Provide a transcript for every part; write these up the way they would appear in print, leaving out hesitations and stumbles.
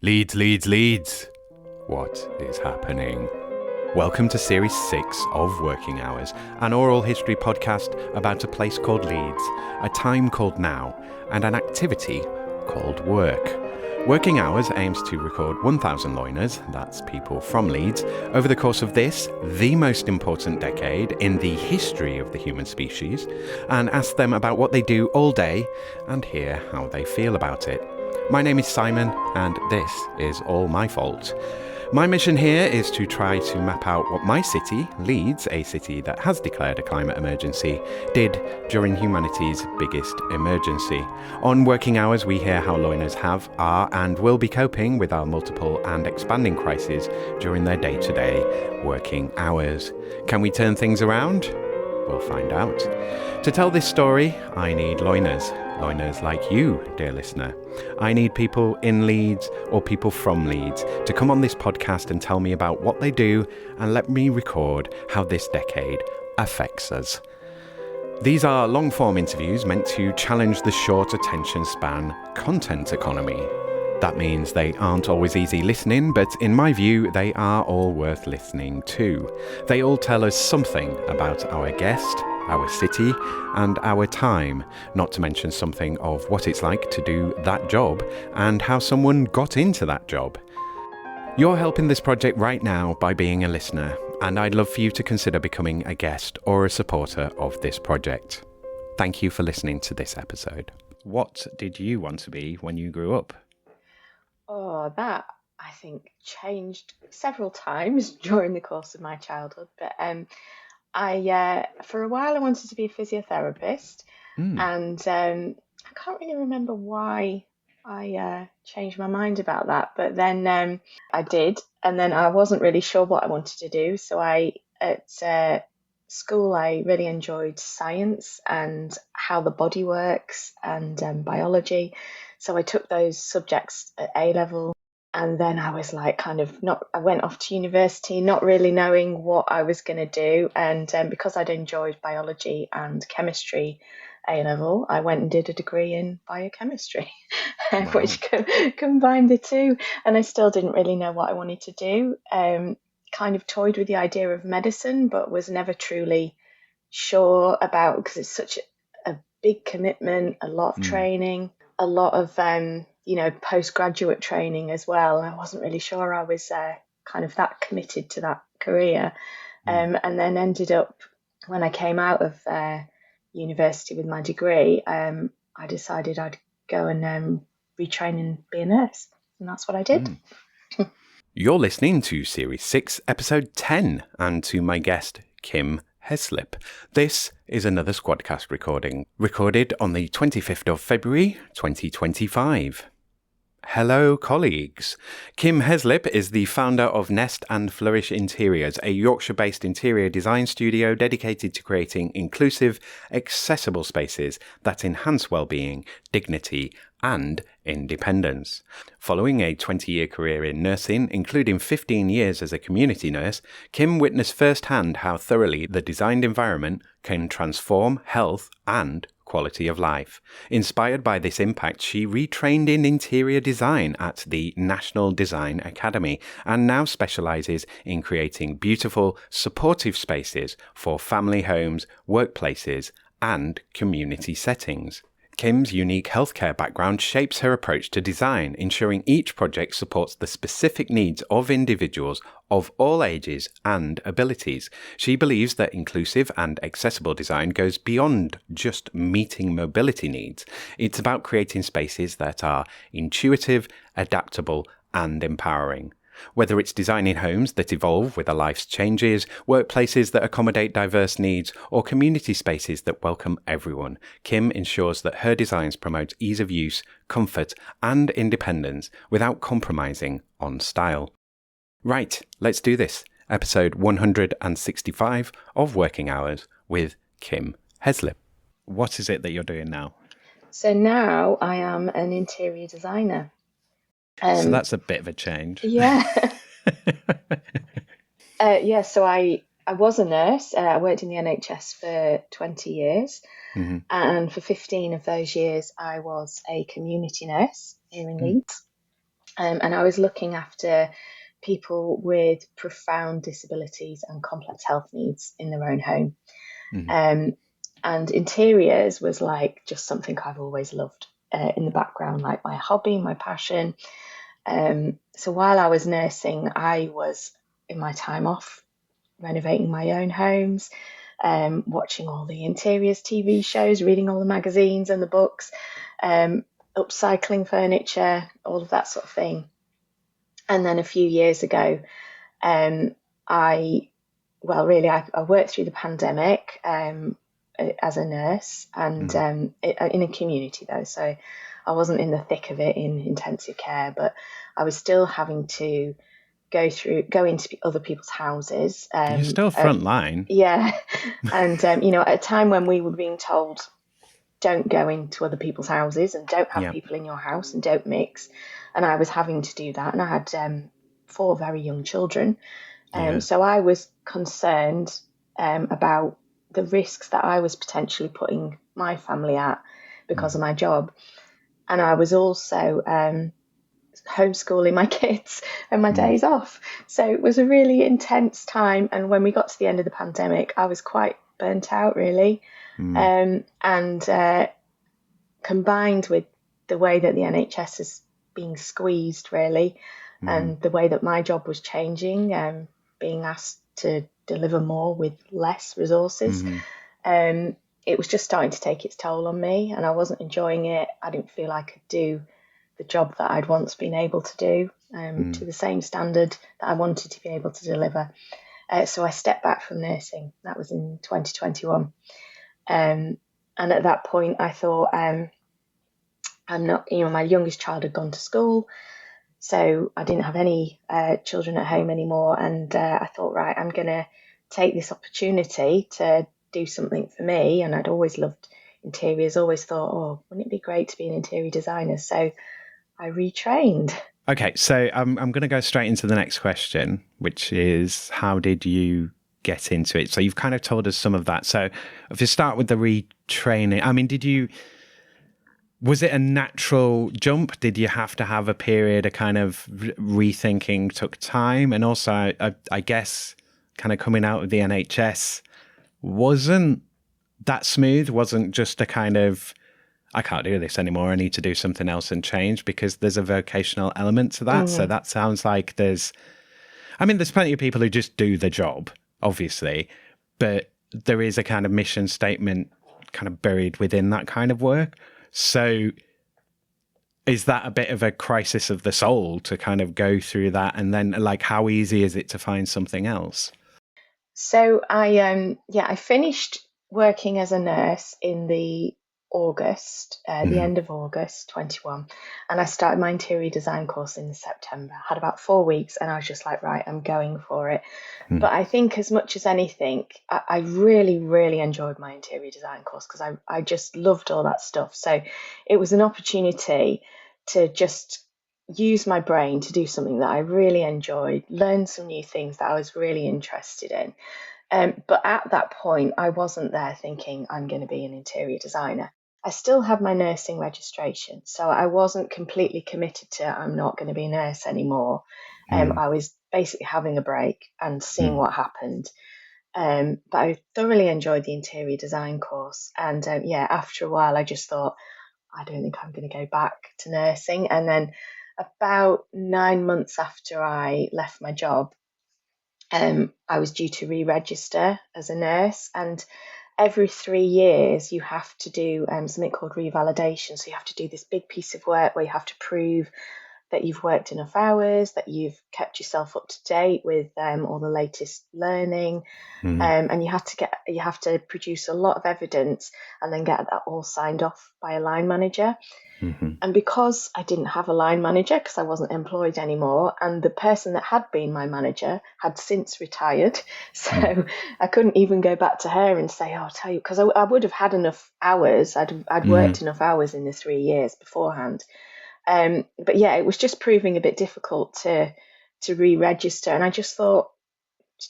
Leeds, Leeds, Leeds. What is happening? Welcome to Series 6 of Working Hours, an oral history podcast about a place called Leeds, a time called now, and an activity called work. Working Hours aims to record 1,000 Loiners, that's people from Leeds, over the course of this, the most important decade in the history of the human species, and ask them about what they do all day and hear how they feel about it. My name is Simon, and this is all my fault. My mission here is to try to map out what my city, Leeds, a city that has declared a climate emergency, did during humanity's biggest emergency. On Working Hours, we hear how Loiners have, are, and will be coping with our multiple and expanding crises during their day-to-day working hours. Can we turn things around? We'll find out. To tell this story, I need Loiners like you, dear listener. I need people in Leeds or people from Leeds to come on this podcast and tell me about what they do and let me record how this decade affects us. These are long-form interviews meant to challenge the short attention span content economy. That means they aren't always easy listening, but in my view, they are all worth listening to. They all tell us something about our guest, our city, and our time, not to mention something of what it's like to do that job and how someone got into that job. You're helping this project right now by being a listener, and I'd love for you to consider becoming a guest or a supporter of this project. Thank you for listening to this episode. What did you want to be when you grew up? Oh, that I think changed several times during the course of my childhood. But for a while, I wanted to be a physiotherapist, and I can't really remember why I changed my mind about that. But then I did, and then I wasn't really sure what I wanted to do. So at school, I really enjoyed science and how the body works and biology. So I took those subjects at A level, and then I was like I went off to university not really knowing what I was going to do. And because I'd enjoyed biology and chemistry A level, I went and did a degree in biochemistry, Wow. which combined the two. And I still didn't really know what I wanted to do. Kind of toyed with the idea of medicine, but was never truly sure about, because it's such a big commitment, a lot of training, a lot of postgraduate training as well. I wasn't really sure I was kind of that committed to that career, and then ended up, when I came out of university with my degree, I decided I'd go and retrain and be a nurse, and that's what I did. You're listening to Series 6, Episode 10, and to my guest, Kim Heslip. This is another Squadcast recording, recorded on the 25th of February, 2025. Hello, colleagues. Kim Heslip is the founder of Nest and Flourish Interiors, a Yorkshire-based interior design studio dedicated to creating inclusive, accessible spaces that enhance well-being, dignity, and independence. Following a 20-year career in nursing, including 15 years as a community nurse, Kim witnessed firsthand how thoroughly the designed environment can transform health and quality of life. Inspired by this impact, she retrained in interior design at the National Design Academy and now specialises in creating beautiful, supportive spaces for family homes, workplaces, and community settings. Kim's unique healthcare background shapes her approach to design, ensuring each project supports the specific needs of individuals of all ages and abilities. She believes that inclusive and accessible design goes beyond just meeting mobility needs. It's about creating spaces that are intuitive, adaptable, and empowering. Whether it's designing homes that evolve with a life's changes, workplaces that accommodate diverse needs, or community spaces that welcome everyone, Kim ensures that her designs promote ease of use, comfort, and independence without compromising on style. Right, let's do this. Episode 165 of Working Hours with Kim Heslip. What is it that you're doing now? So now I am an interior designer. So that's a bit of a change. Yeah. So I was a nurse. I worked in the NHS for 20 years. And for 15 of those years, I was a community nurse here in Leeds. And I was looking after people with profound disabilities and complex health needs in their own home. And interiors was like just something I've always loved in the background, like my hobby, my passion. So while I was nursing, I was in my time off renovating my own homes, watching all the interiors TV shows, reading all the magazines and the books, upcycling furniture, all of that sort of thing. And then a few years ago, I worked through the pandemic as a nurse and in a community though. So I wasn't in the thick of it in intensive care, but I was still having to go into other people's houses. You're still front line. Yeah. And, at a time when we were being told, don't go into other people's houses and don't have people in your house and don't mix. And I was having to do that. And I had 4 very young children. So I was concerned about the risks that I was potentially putting my family at because of my job. And I was also homeschooling my kids and my days off. So it was a really intense time. And when we got to the end of the pandemic, I was quite burnt out, really. And combined with the way that the NHS is being squeezed, really, and the way that my job was changing, being asked to deliver more with less resources, it was just starting to take its toll on me, and I wasn't enjoying it. I didn't feel I could do the job that I'd once been able to do to the same standard that I wanted to be able to deliver. So I stepped back from nursing. That was in 2021. And at that point, I thought, I'm not, my youngest child had gone to school, so I didn't have any children at home anymore. And I thought, right, I'm going to take this opportunity to do something for me. And I'd always loved interiors, always thought, oh, wouldn't it be great to be an interior designer? So I retrained. Okay, so I'm going to go straight into the next question, which is, how did you get into it? So you've kind of told us some of that. So if you start with the retraining, I mean, was it a natural jump? Did you have to have a period of kind of rethinking took time? And also, I guess, kind of coming out of the NHS wasn't that smooth, wasn't just a kind of, I can't do this anymore, I need to do something else and change, because there's a vocational element to that. So that sounds like there's plenty of people who just do the job, obviously, but there is a kind of mission statement kind of buried within that kind of work. So is that a bit of a crisis of the soul to kind of go through that? And then, like, how easy is it to find something else? So I finished working as a nurse in the end of August 21, and I started my interior design course in September. I had about 4 weeks, and I was just like, right, I'm going for it. But I think as much as anything, I really, really enjoyed my interior design course because I just loved all that stuff. So it was an opportunity to just use my brain to do something that I really enjoyed, learn some new things that I was really interested in. But at that point, I wasn't there thinking I'm going to be an interior designer. I still had my nursing registration, so I wasn't completely committed to I'm not going to be a nurse anymore. I was basically having a break and seeing what happened. But I thoroughly enjoyed the interior design course. And after a while, I just thought, I don't think I'm going to go back to nursing. And then about 9 months after I left my job, I was due to re-register as a nurse, and every 3 years you have to do something called revalidation. So you have to do this big piece of work where you have to prove that you've worked enough hours, that you've kept yourself up to date with all the latest learning, and you have to produce a lot of evidence and then get that all signed off by a line manager. And because I didn't have a line manager because I wasn't employed anymore, and the person that had been my manager had since retired, so I couldn't even go back to her and say, I'll tell you, because I would have had enough hours. I'd worked enough hours in the 3 years beforehand. But yeah, it was just proving a bit difficult to re-register. And I just thought,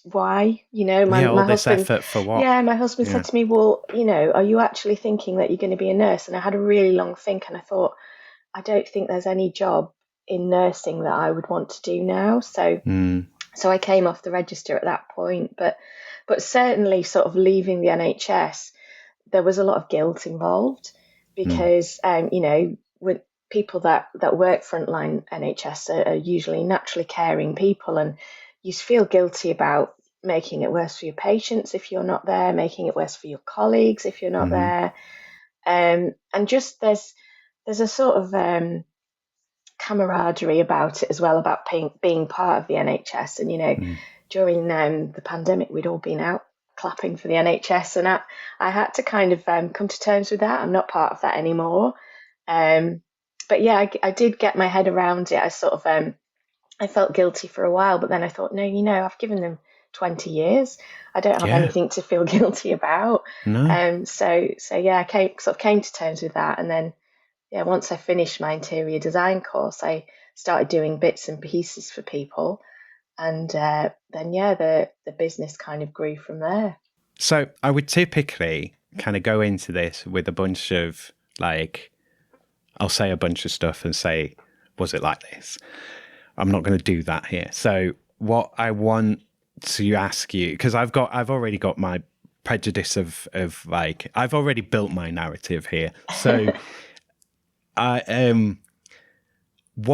why? My husband, effort for what? Yeah, my husband said to me, well, are you actually thinking that you're going to be a nurse? And I had a really long think, and I thought, I don't think there's any job in nursing that I would want to do now. So I came off the register at that point, but certainly sort of leaving the NHS, there was a lot of guilt involved because with people that work frontline NHS are usually naturally caring people, and you feel guilty about making it worse for your patients if you're not there, making it worse for your colleagues if you're not there, and just there's a sort of camaraderie about it as well, about being part of the NHS. And during the pandemic, we'd all been out clapping for the NHS, and I had to kind of come to terms with that. I'm not part of that anymore. But yeah, I did get my head around it. I sort of I felt guilty for a while, but then I thought, no, I've given them 20 years. I don't have anything to feel guilty about. No. So yeah, I came to terms with that, and then once I finished my interior design course, I started doing bits and pieces for people, and then the business kind of grew from there. So I would typically kind of go into this with a bunch of I'll say a bunch of stuff and say, was it like this? I'm not going to do that here. So what I want to ask you, because I've already got my prejudice of I've already built my narrative here. So what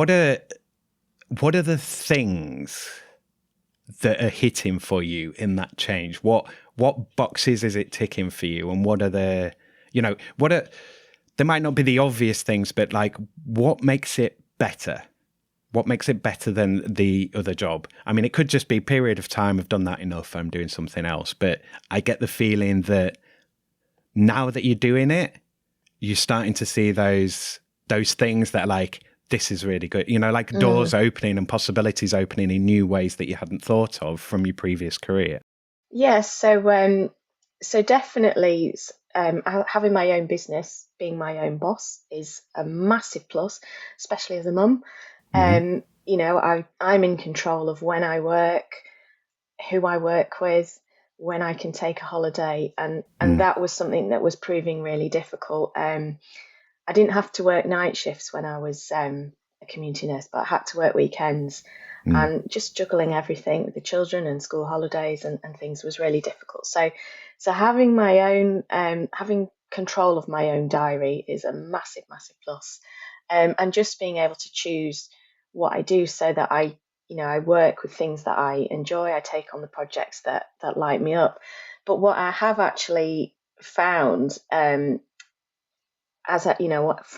are the things that are hitting for you in that change? What boxes is it ticking for you, and what are the there might not be the obvious things, but what makes it better? What makes it better than the other job? I mean, it could just be a period of time. I've done that enough. I'm doing something else. But I get the feeling that now that you're doing it, you're starting to see those things that are this is really good. Doors opening and possibilities opening in new ways that you hadn't thought of from your previous career. Yes. So definitely having my own business, being my own boss, is a massive plus, especially as a mum. I'm in control of when I work, who I work with, when I can take a holiday, and that was something that was proving really difficult. I didn't have to work night shifts when I was a community nurse, but I had to work weekends, and just juggling everything with the children and school holidays and things was really difficult. So having my own, having control of my own diary is a massive, massive plus. And just being able to choose what I do so that I work with things that I enjoy. I take on the projects that light me up. But what I have actually found,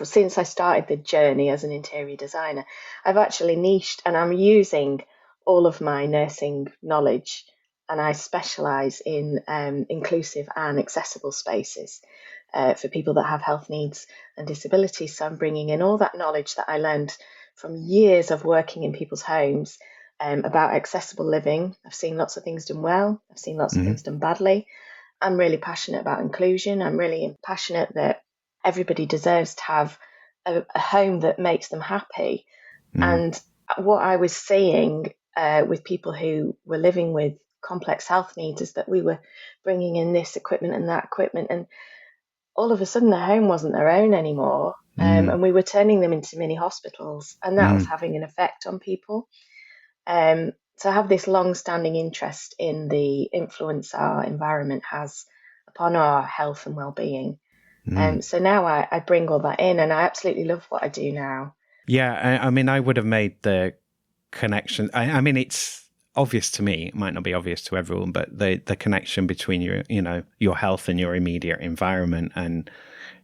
since I started the journey as an interior designer, I've actually niched, and I'm using all of my nursing knowledge, and I specialise in inclusive and accessible spaces for people that have health needs and disabilities. So I'm bringing in all that knowledge that I learned from years of working in people's homes about accessible living. I've seen lots of things done well. I've seen lots of things done badly. I'm really passionate about inclusion. I'm really passionate that everybody deserves to have a home that makes them happy. And what I was seeing with people who were living with complex health needs is that we were bringing in this equipment and that equipment, and all of a sudden their home wasn't their own anymore. And we were turning them into mini hospitals, and that was having an effect on people. So I have this long-standing interest in the influence our environment has upon our health and well-being. So now I bring all that in, and I absolutely love what I do now. Yeah, I mean, I would have made the connection. I mean, it's obvious to me. It might not be obvious to everyone, but the connection between your health and your immediate environment, and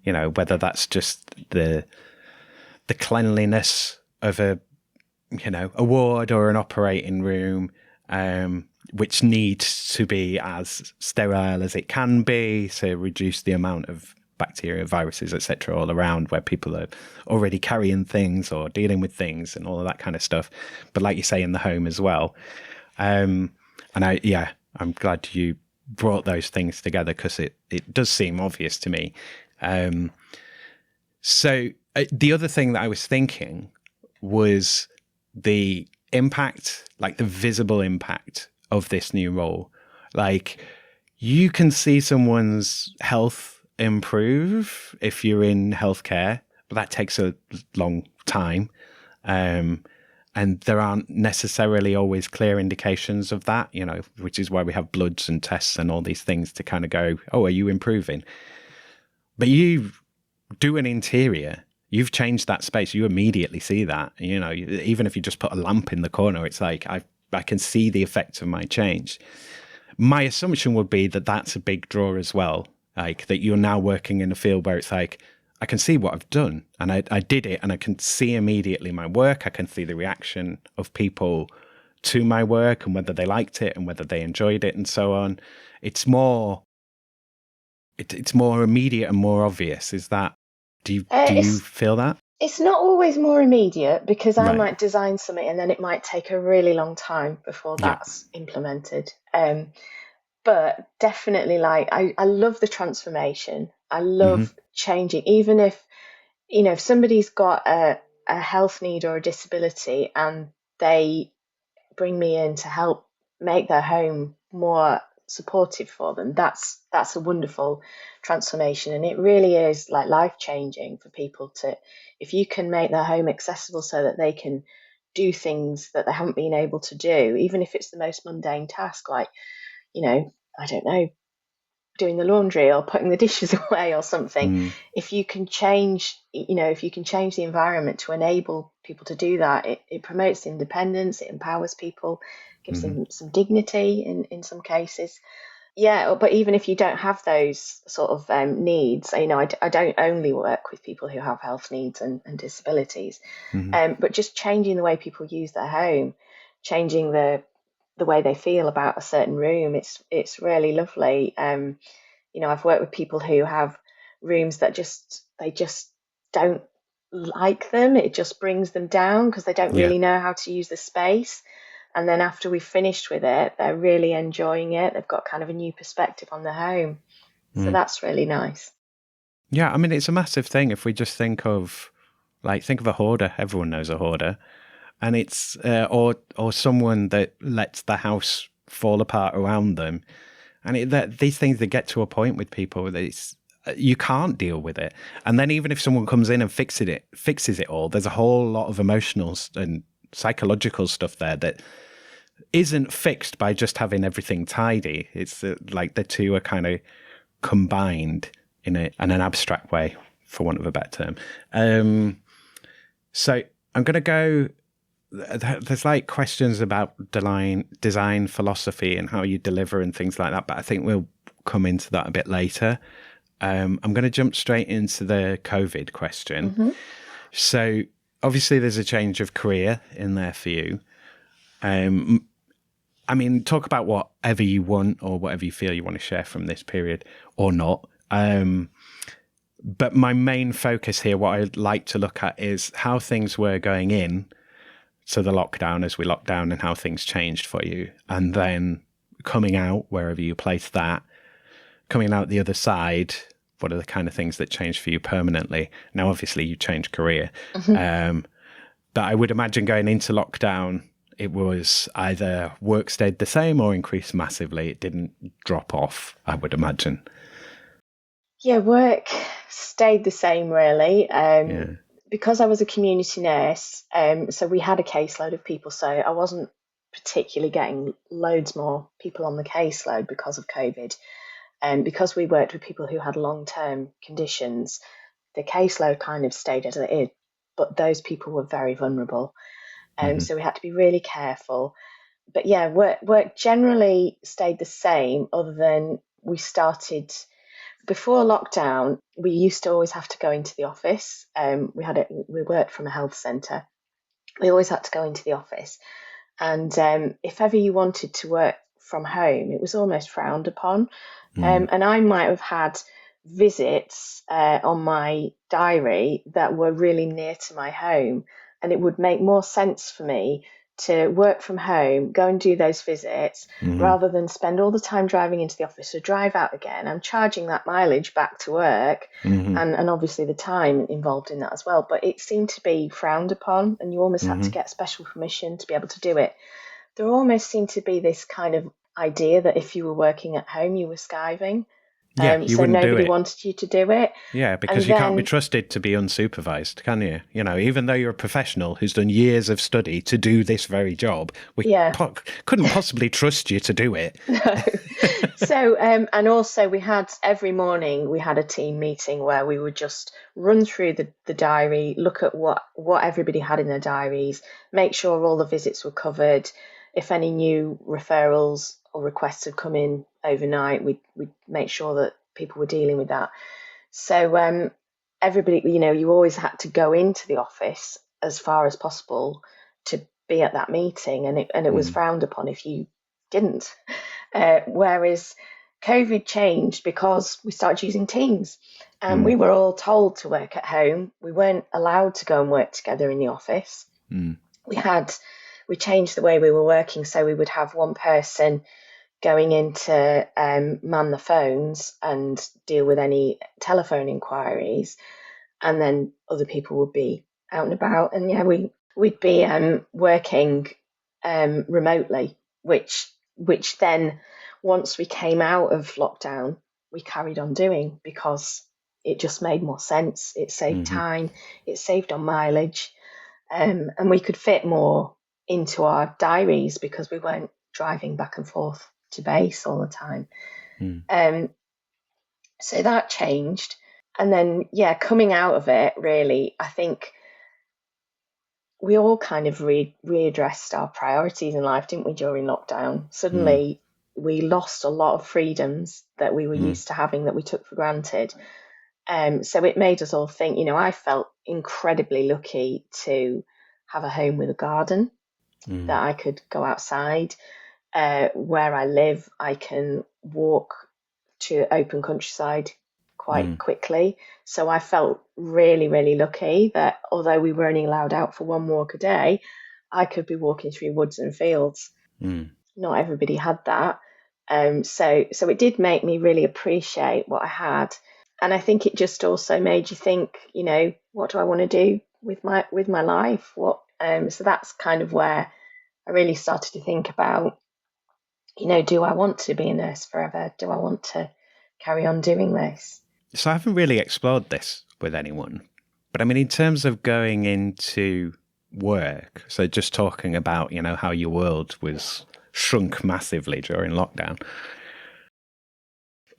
whether that's just the cleanliness of a ward or an operating room, which needs to be as sterile as it can be to reduce the amount of bacteria, viruses, etc., all around where people are already carrying things or dealing with things and all of that kind of stuff. But like you say, in the home as well. And I'm glad you brought those things together, because it does seem obvious to me. So the other thing that I was thinking was the impact, the visible impact of this new role. You can see someone's health improve if you're in healthcare, but that takes a long time. And there aren't necessarily always clear indications of that, which is why we have bloods and tests and all these things to kind of go, oh, are you improving? But you do an interior, you've changed that space. You immediately see that, even if you just put a lamp in the corner, it's like, I can see the effects of my change. My assumption would be that that's a big draw as well. Like that you're now working in a field where it's like, I can see what I've done and I did it, and I can see immediately my work. I can see the reaction of people to my work and whether they liked it and whether they enjoyed it and so on. It's more immediate and more obvious. Is that, do you feel that? It's not always more immediate, because I Right. might design something and then it might take a really long time before that's implemented. But definitely, like, I love the transformation. I love changing, even if somebody's got a health need or a disability and they bring me in to help make their home more supportive for them, that's a wonderful transformation. And it really is like life changing for people if you can make their home accessible so that they can do things that they haven't been able to do, even if it's the most mundane task, like, I don't know, doing the laundry or putting the dishes away or something. If you can change the environment to enable people to do that, it promotes independence, it empowers people, gives them some dignity in some cases. Yeah, but even if you don't have those sort of needs, I don't only work with people who have health needs and disabilities, but just changing the way people use their home, changing the way they feel about a certain room, it's really lovely. I've worked with people who have rooms that they just don't like them. It just brings them down because they don't really know how to use the space. And then after we've finished with it, they're really enjoying it. They've got kind of a new perspective on the home. So that's really nice. Yeah, I mean, it's a massive thing. If we just think of a hoarder, everyone knows a hoarder. And it's, or someone that lets the house fall apart around them. And these things, they get to a point with people that you can't deal with it. And then even if someone comes in and fixes it all, there's a whole lot of emotional and psychological stuff there that isn't fixed by just having everything tidy. It's like the two are kind of combined in an abstract way, for want of a better term. So I'm going to go, there's like questions about design philosophy and how you deliver and things like that, but I think we'll come into that a bit later. I'm going to jump straight into the COVID question. So obviously there's a change of career in there for you. I mean, talk about whatever you want or whatever you feel you want to share from this period or not. But my main focus here, what I'd like to look at is how things were going in to the lockdown as we locked down and how things changed for you. And then coming out, wherever you place that, coming out the other side, what are the kind of things that changed for you permanently? Now, obviously, you changed career. But I would imagine going into lockdown, it was either work stayed the same or increased massively. It didn't drop off, I would imagine. Yeah, work stayed the same, really. Because I was a community nurse, so we had a caseload of people, so I wasn't particularly getting loads more people on the caseload because of COVID. And because we worked with people who had long-term conditions, the caseload kind of stayed as it is, but those people were very vulnerable. So we had to be really careful. But yeah, work generally stayed the same, other than we started before lockdown. We used to always have to go into the office. We worked from a health centre. We always had to go into the office, and if ever you wanted to work from home, it was almost frowned upon. And I might have had visits on my diary that were really near to my home, and it would make more sense for me to work from home, go and do those visits, rather than spend all the time driving into the office or drive out again. I'm charging that mileage back to work, and obviously the time involved in that as well. But it seemed to be frowned upon, and you almost had to get special permission to be able to do it. There almost seemed to be this kind of idea that if you were working at home, you were skiving. Yeah, you So wouldn't do nobody it. wanted you to do it. Yeah, because And you can't be then, trusted to be unsupervised, can you? You know, even though you're a professional who's done years of study to do this very job, we yeah, couldn't possibly trust you to do it. no. So, and also we had every morning we had a team meeting where we would just run through the diary, look at what everybody had in their diaries, make sure all the visits were covered. If any new referrals or requests had come in overnight, we'd make sure that people were dealing with that. So everybody, you always had to go into the office as far as possible to be at that meeting, and it was frowned upon if you didn't. Whereas COVID changed because we started using Teams, and we were all told to work at home. We weren't allowed to go and work together in the office. We changed the way we were working, so we would have one person going in to man the phones and deal with any telephone inquiries, and then other people would be out and about. And yeah, we'd be working remotely, which then once we came out of lockdown, we carried on doing because it just made more sense. It saved time, it saved on mileage, and we could fit more into our diaries because we weren't driving back and forth to base all the time. So that changed. And then, yeah, coming out of it, really, I think we all kind of readdressed our priorities in life, didn't we, during lockdown? Suddenly, we lost a lot of freedoms that we were used to having that we took for granted. So it made us all think, I felt incredibly lucky to have a home with a garden that I could go outside. Where I live, I can walk to open countryside quite quickly. So I felt really, really lucky that although we were only allowed out for one walk a day, I could be walking through woods and fields. Not everybody had that. So it did make me really appreciate what I had. And I think it just also made you think, what do I want to do with my life? So that's kind of where I really started to think about, do I want to be a nurse forever? Do I want to carry on doing this? So I haven't really explored this with anyone. But I mean, in terms of going into work, so just talking about, how your world was shrunk massively during lockdown.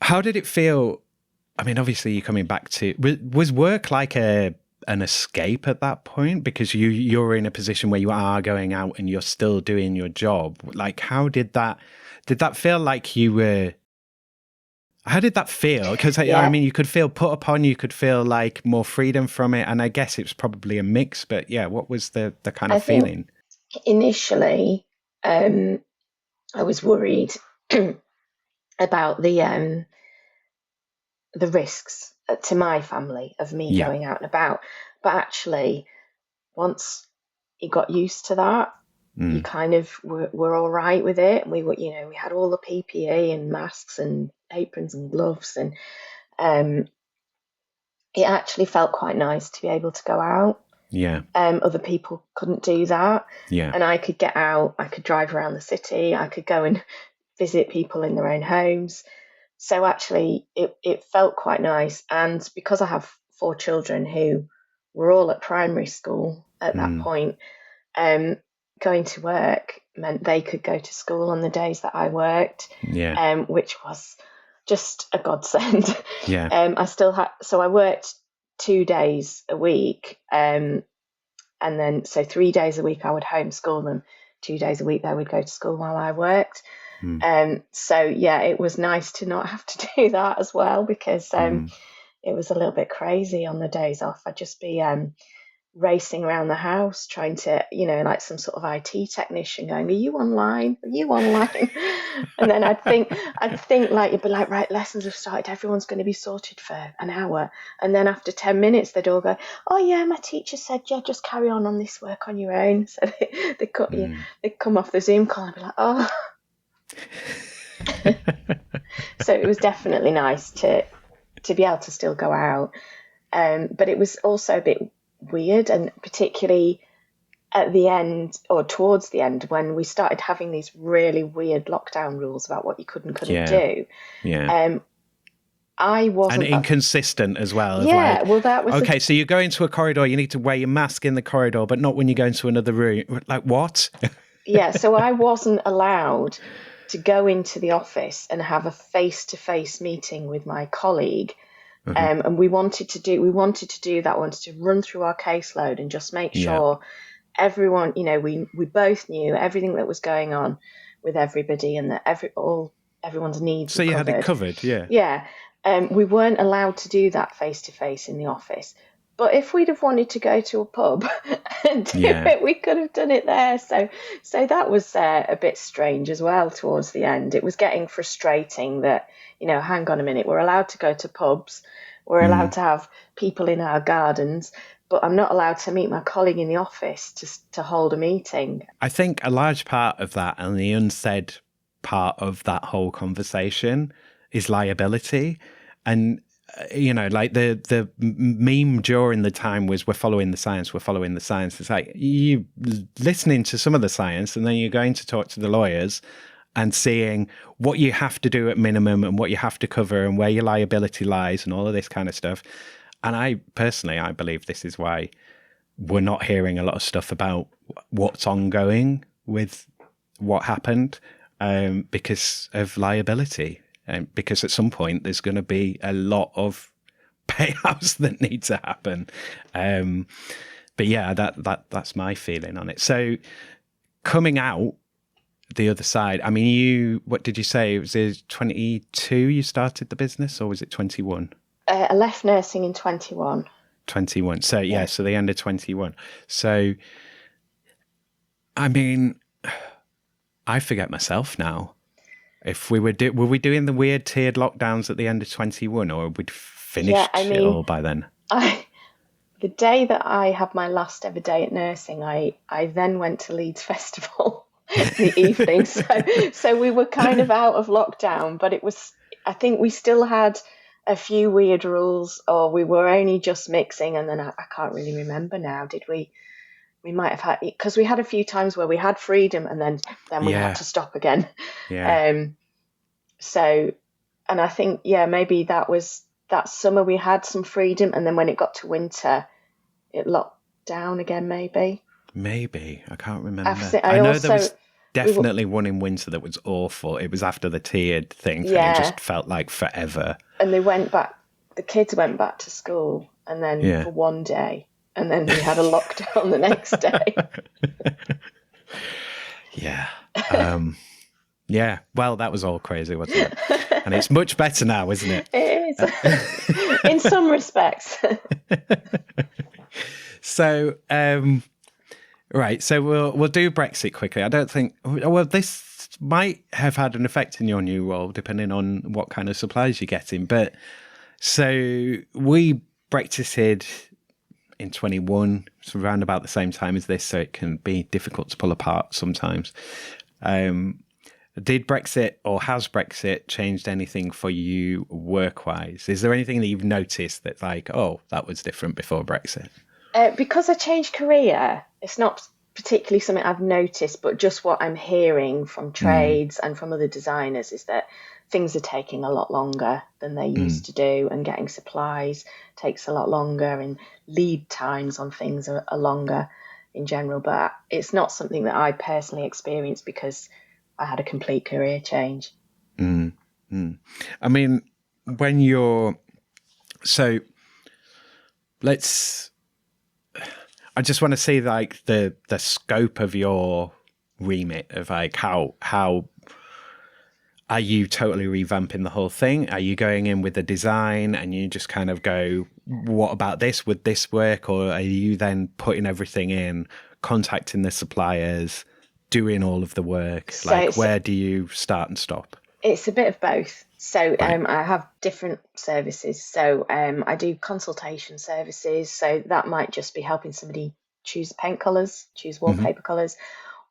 How did it feel? I mean, obviously you're coming back to, was work like an escape at that point? Because you're in a position where you are going out and you're still doing your job. Like, how did that feel like you were, how did that feel? Because I mean, you could feel put upon, you could feel like more freedom from it. And I guess it's probably a mix, but yeah, what was the kind of feeling? Initially, I was worried about the risks to my family of me going out and about. But actually, once you got used to that, you kind of were all right with it. We were, we had all the PPE and masks and aprons and gloves, and it actually felt quite nice to be able to go out. Yeah. Other people couldn't do that. Yeah. And I could get out, I could drive around the city, I could go and visit people in their own homes. So actually it felt quite nice. And because I have 4 children who were all at primary school at that point, going to work meant they could go to school on the days that I worked, which was just a godsend. I still had, so I worked 2 days a week, and then so 3 days a week I would homeschool them, 2 days a week they would go to school while I worked. So yeah, it was nice to not have to do that as well, because it was a little bit crazy on the days off. I'd just be racing around the house trying to, like some sort of IT technician going, are you online? And then I'd think like, you'd be like, right, lessons have started, everyone's going to be sorted for an hour. And then after 10 minutes, they'd all go, oh yeah, my teacher said, yeah, just carry on this work on your own. So they'd come off the Zoom call and be like, oh. So it was definitely nice to be able to still go out. But it was also a bit weird, and particularly at the end or towards the end when we started having these really weird lockdown rules about what you could and couldn't do. I And wasn't. inconsistent as well. Yeah, Like, well, that was okay, so you go into a corridor, you need to wear your mask in the corridor, but not when you go into another room. Like, what? Yeah, so I wasn't allowed to go into the office and have a face-to-face meeting with my colleague. And we wanted to do that, wanted to run through our caseload and just make Yeah. sure everyone, we both knew everything that was going on with everybody, and that everyone's needs So were you had it covered. covered, yeah. Yeah. We weren't allowed to do that face to face in the office. But if we'd have wanted to go to a pub and do it, we could have done it there. So that was a bit strange as well towards the end. It was getting frustrating that, hang on a minute, we're allowed to go to pubs, we're allowed to have people in our gardens, but I'm not allowed to meet my colleague in the office to hold a meeting. I think a large part of that, and the unsaid part of that whole conversation, is liability. And like the meme during the time was, we're following the science, we're following the science. It's like, you listening to some of the science, and then you're going to talk to the lawyers and seeing what you have to do at minimum and what you have to cover and where your liability lies and all of this kind of stuff. And I believe this is why we're not hearing a lot of stuff about what's ongoing with what happened, because of liability. Because at some point there's going to be a lot of payouts that need to happen. But yeah, that's my feeling on it. So coming out the other side, I mean, what did you say? Was it 22 you started the business, or was it 21? I left nursing in 21. 21. So yeah, so the end of 21. So, I mean, I forget myself now. If were we doing the weird tiered lockdowns at the end of 21, or we'd finished it all by then? The day that I had my last ever day at nursing, I then went to Leeds Festival in the evening. So we were kind of out of lockdown, but I think we still had a few weird rules, or we were only just mixing, and then I can't really remember now. Did we? We might have had, because we had a few times where we had freedom, and then we had to stop again. Yeah. So, and I think, maybe that summer we had some freedom, and then when it got to winter, it locked down again. Maybe. I can't remember. I know there was definitely one in winter that was awful. It was after the tiered thing, and it just felt like forever. And the kids went back to school, and then for one day, and then we had a lockdown the next day. Yeah. Yeah. Well, that was all crazy, wasn't it? And it's much better now, isn't it? It is. In some respects. So, right. So we'll do Brexit quickly. I don't think, well, this might have had an effect in your new role, depending on what kind of supplies you're getting. But so we Brexited in 21, so around about the same time as this, so it can be difficult to pull apart sometimes. Did Brexit, or has Brexit changed anything for you work-wise? Is there anything that you've noticed that's like, oh, that was different before Brexit? Because I changed career, it's not particularly something I've noticed, but just what I'm hearing from trades and from other designers is that things are taking a lot longer than they used to do, and getting supplies takes a lot longer, and lead times on things are longer in general. But it's not something that I personally experienced because I had a complete career change. I mean, when you're... So I just want to see like the scope of your remit of like how are you totally revamping the whole thing? Are you going in with a design and you just kind of go, what about this? Would this work? Or are you then putting everything in, contacting the suppliers, doing all of the work? Where do you start and stop? It's a bit of both. So I have different services. So I do consultation services. So that might just be helping somebody choose paint colours, choose wallpaper colours,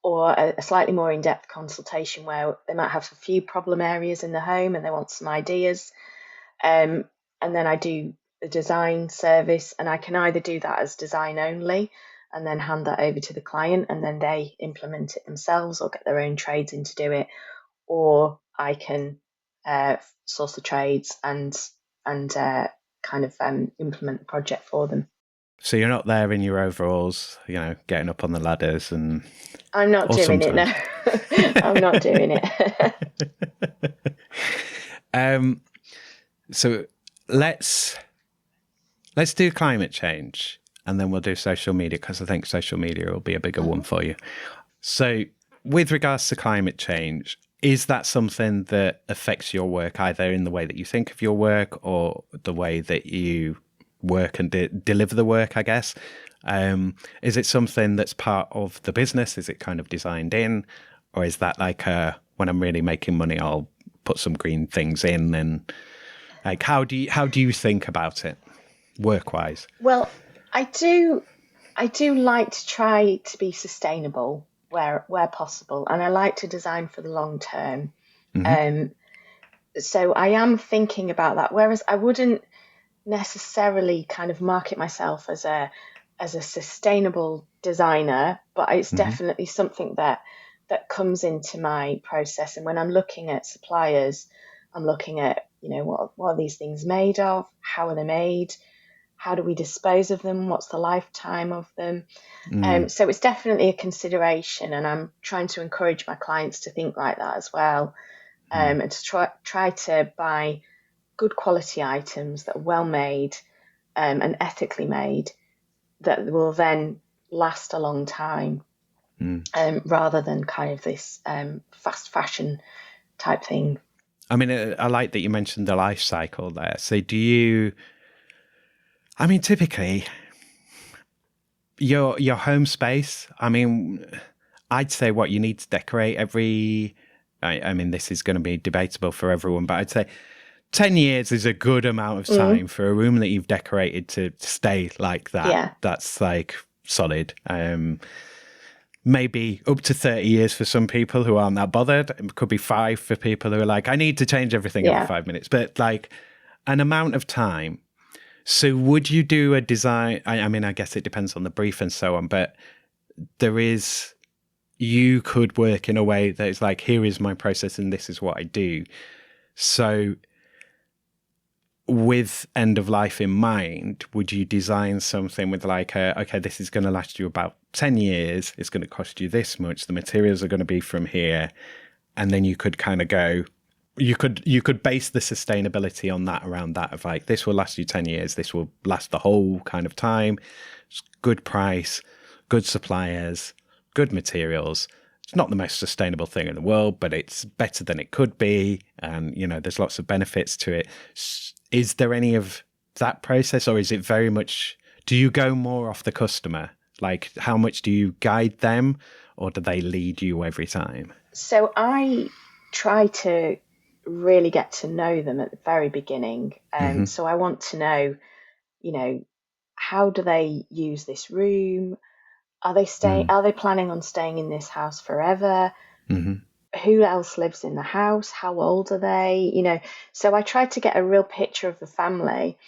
or a slightly more in-depth consultation where they might have a few problem areas in the home and they want some ideas. And then I do the design service, and I can either do that as design only and then hand that over to the client, and then they implement it themselves or get their own trades in to do it, or I can source the trades and and kind of implement the project for them. So you're not there in your overalls, getting up on the ladders and... I'm not doing it, no. I'm not doing it. So let's do climate change, and then we'll do social media, because I think social media will be a bigger one for you. So with regards to climate change, is that something that affects your work, either in the way that you think of your work or the way that you work and deliver the work, I guess? Is it something that's part of the business? Is it kind of designed in? Or is that like when I'm really making money, I'll put some green things in? And like, how do you think about it work-wise? Well, I do like to try to be sustainable where possible, and I like to design for the long term. So I am thinking about that, whereas I wouldn't necessarily kind of market myself as a sustainable designer, but it's definitely something that comes into my process. And when I'm looking at suppliers, I'm looking at, what are these things made of? How are they made? How do we dispose of them? What's the lifetime of them? So it's definitely a consideration, and I'm trying to encourage my clients to think like that as well, and to try to buy good quality items that are well made and ethically made, that will then last a long time, rather than kind of this fast fashion type thing. I mean, I like that you mentioned the life cycle there. So typically your home space, I'd say what you need to decorate every, this is going to be debatable for everyone, but I'd say 10 years is a good amount of time for a room that you've decorated to stay like that. Yeah. That's like solid. Maybe up to 30 years for some people who aren't that bothered. It could be 5 for people who are like, I need to change everything every 5 minutes. But like an amount of time. So would you do a design? I guess it depends on the brief and so on, but you could work in a way that is like, here is my process and this is what I do. So with end of life in mind, would you design something with like, okay, this is going to last you about 10 years. It's going to cost you this much. The materials are going to be from here. And then you could kind of go, you could base the sustainability on that, around that, of like, this will last you 10 years. This will last the whole kind of time. It's good price, good suppliers, good materials. It's not the most sustainable thing in the world, but it's better than it could be. And, there's lots of benefits to it. Is there any of that process, or is it very much, do you go more off the customer? Like, how much do you guide them, or do they lead you every time? So I try to really get to know them at the very beginning. So I want to know, how do they use this room? Are they planning on staying in this house forever? Who else lives in the house? How old are they? So I try to get a real picture of the family,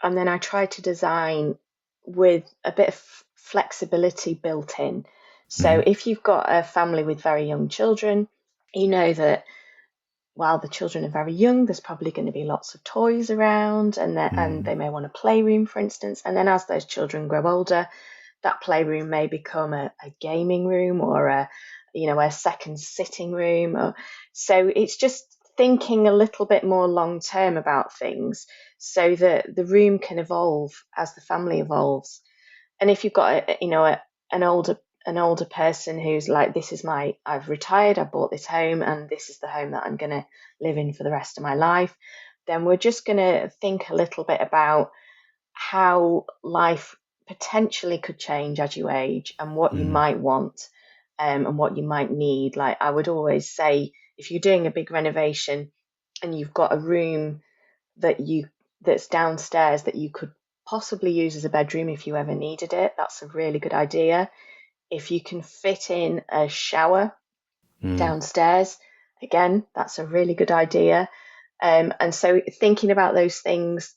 and then I try to design with a bit of flexibility built in. So if you've got a family with very young children, you know that while the children are very young, there's probably going to be lots of toys around, and they may want a playroom, for instance. And then as those children grow older, that playroom may become a gaming room, or a second sitting room. So it's just thinking a little bit more long term about things, so that the room can evolve as the family evolves. And if you've got an older person who's like, I've retired, I bought this home, and this is the home that I'm going to live in for the rest of my life, then we're just going to think a little bit about how life potentially could change as you age, and what you might want, and what you might need. Like, I would always say, if you're doing a big renovation and you've got a room that's downstairs that you could possibly use as a bedroom if you ever needed it, that's a really good idea. If you can fit in a shower downstairs, again, that's a really good idea. And so thinking about those things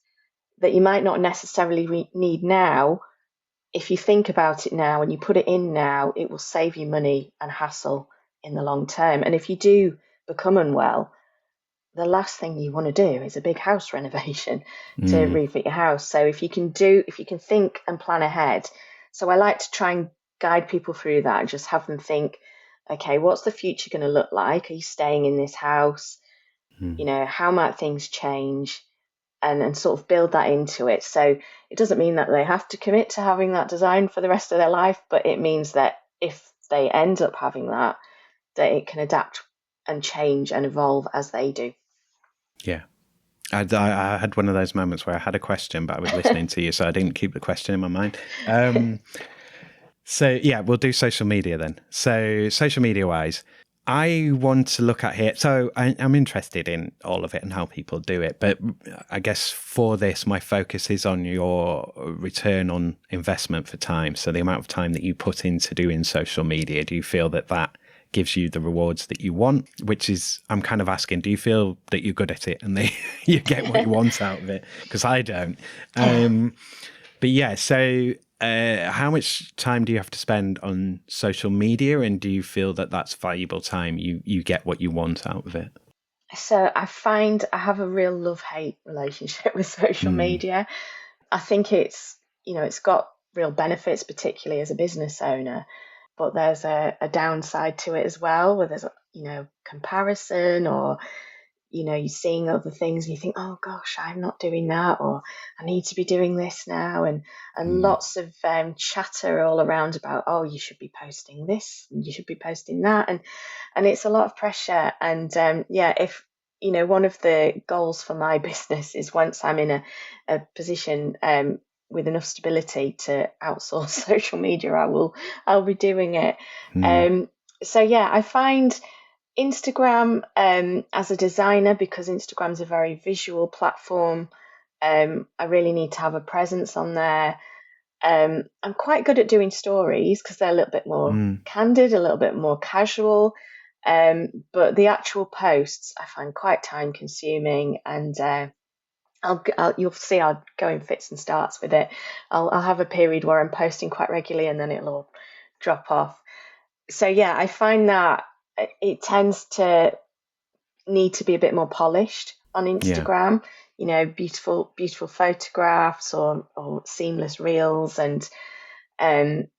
that you might not necessarily need now, if you think about it now and you put it in now, it will save you money and hassle in the long term. And if you do become unwell, the last thing you want to do is a big house renovation to refit your house. So if you can think and plan ahead. So I like to try and guide people through that and just have them think, okay, what's the future going to look like? Are you staying in this house? How might things change? And sort of build that into it. So it doesn't mean that they have to commit to having that design for the rest of their life, but it means that if they end up having that it can adapt and change and evolve as they do. Yeah. I had one of those moments where I had a question, but I was listening to you, so I didn't keep the question in my mind. So, yeah, we'll do social media then. So social media wise, I want to look at here. So I'm interested in all of it and how people do it. But I guess for this, my focus is on your return on investment for time. So the amount of time that you put into doing social media, do you feel that gives you the rewards that you want? Which is, I'm kind of asking, do you feel that you're good at it and you get what you want out of it? Because I don't. But yeah, so how much time do you have to spend on social media, and do you feel that that's valuable time? You get what you want out of it? So I find I have a real love-hate relationship with social media. I think it's got real benefits, particularly as a business owner, but there's a downside to it as well, where there's comparison, or you're seeing other things and you think, oh gosh, I'm not doing that, or I need to be doing this now, and lots of chatter all around about, oh, you should be posting this and you should be posting that, and it's a lot of pressure. And if one of the goals for my business is, once I'm in a position with enough stability to outsource social media, I'll be doing it. So yeah, I find Instagram, as a designer, because Instagram's a very visual platform, I really need to have a presence on there. I'm quite good at doing stories because they're a little bit more candid, a little bit more casual. But the actual posts I find quite time consuming, and you'll see I'll go in fits and starts with it. I'll have a period where I'm posting quite regularly, and then it'll all drop off. So yeah, I find that it tends to need to be a bit more polished on Instagram. Beautiful photographs or seamless reels, and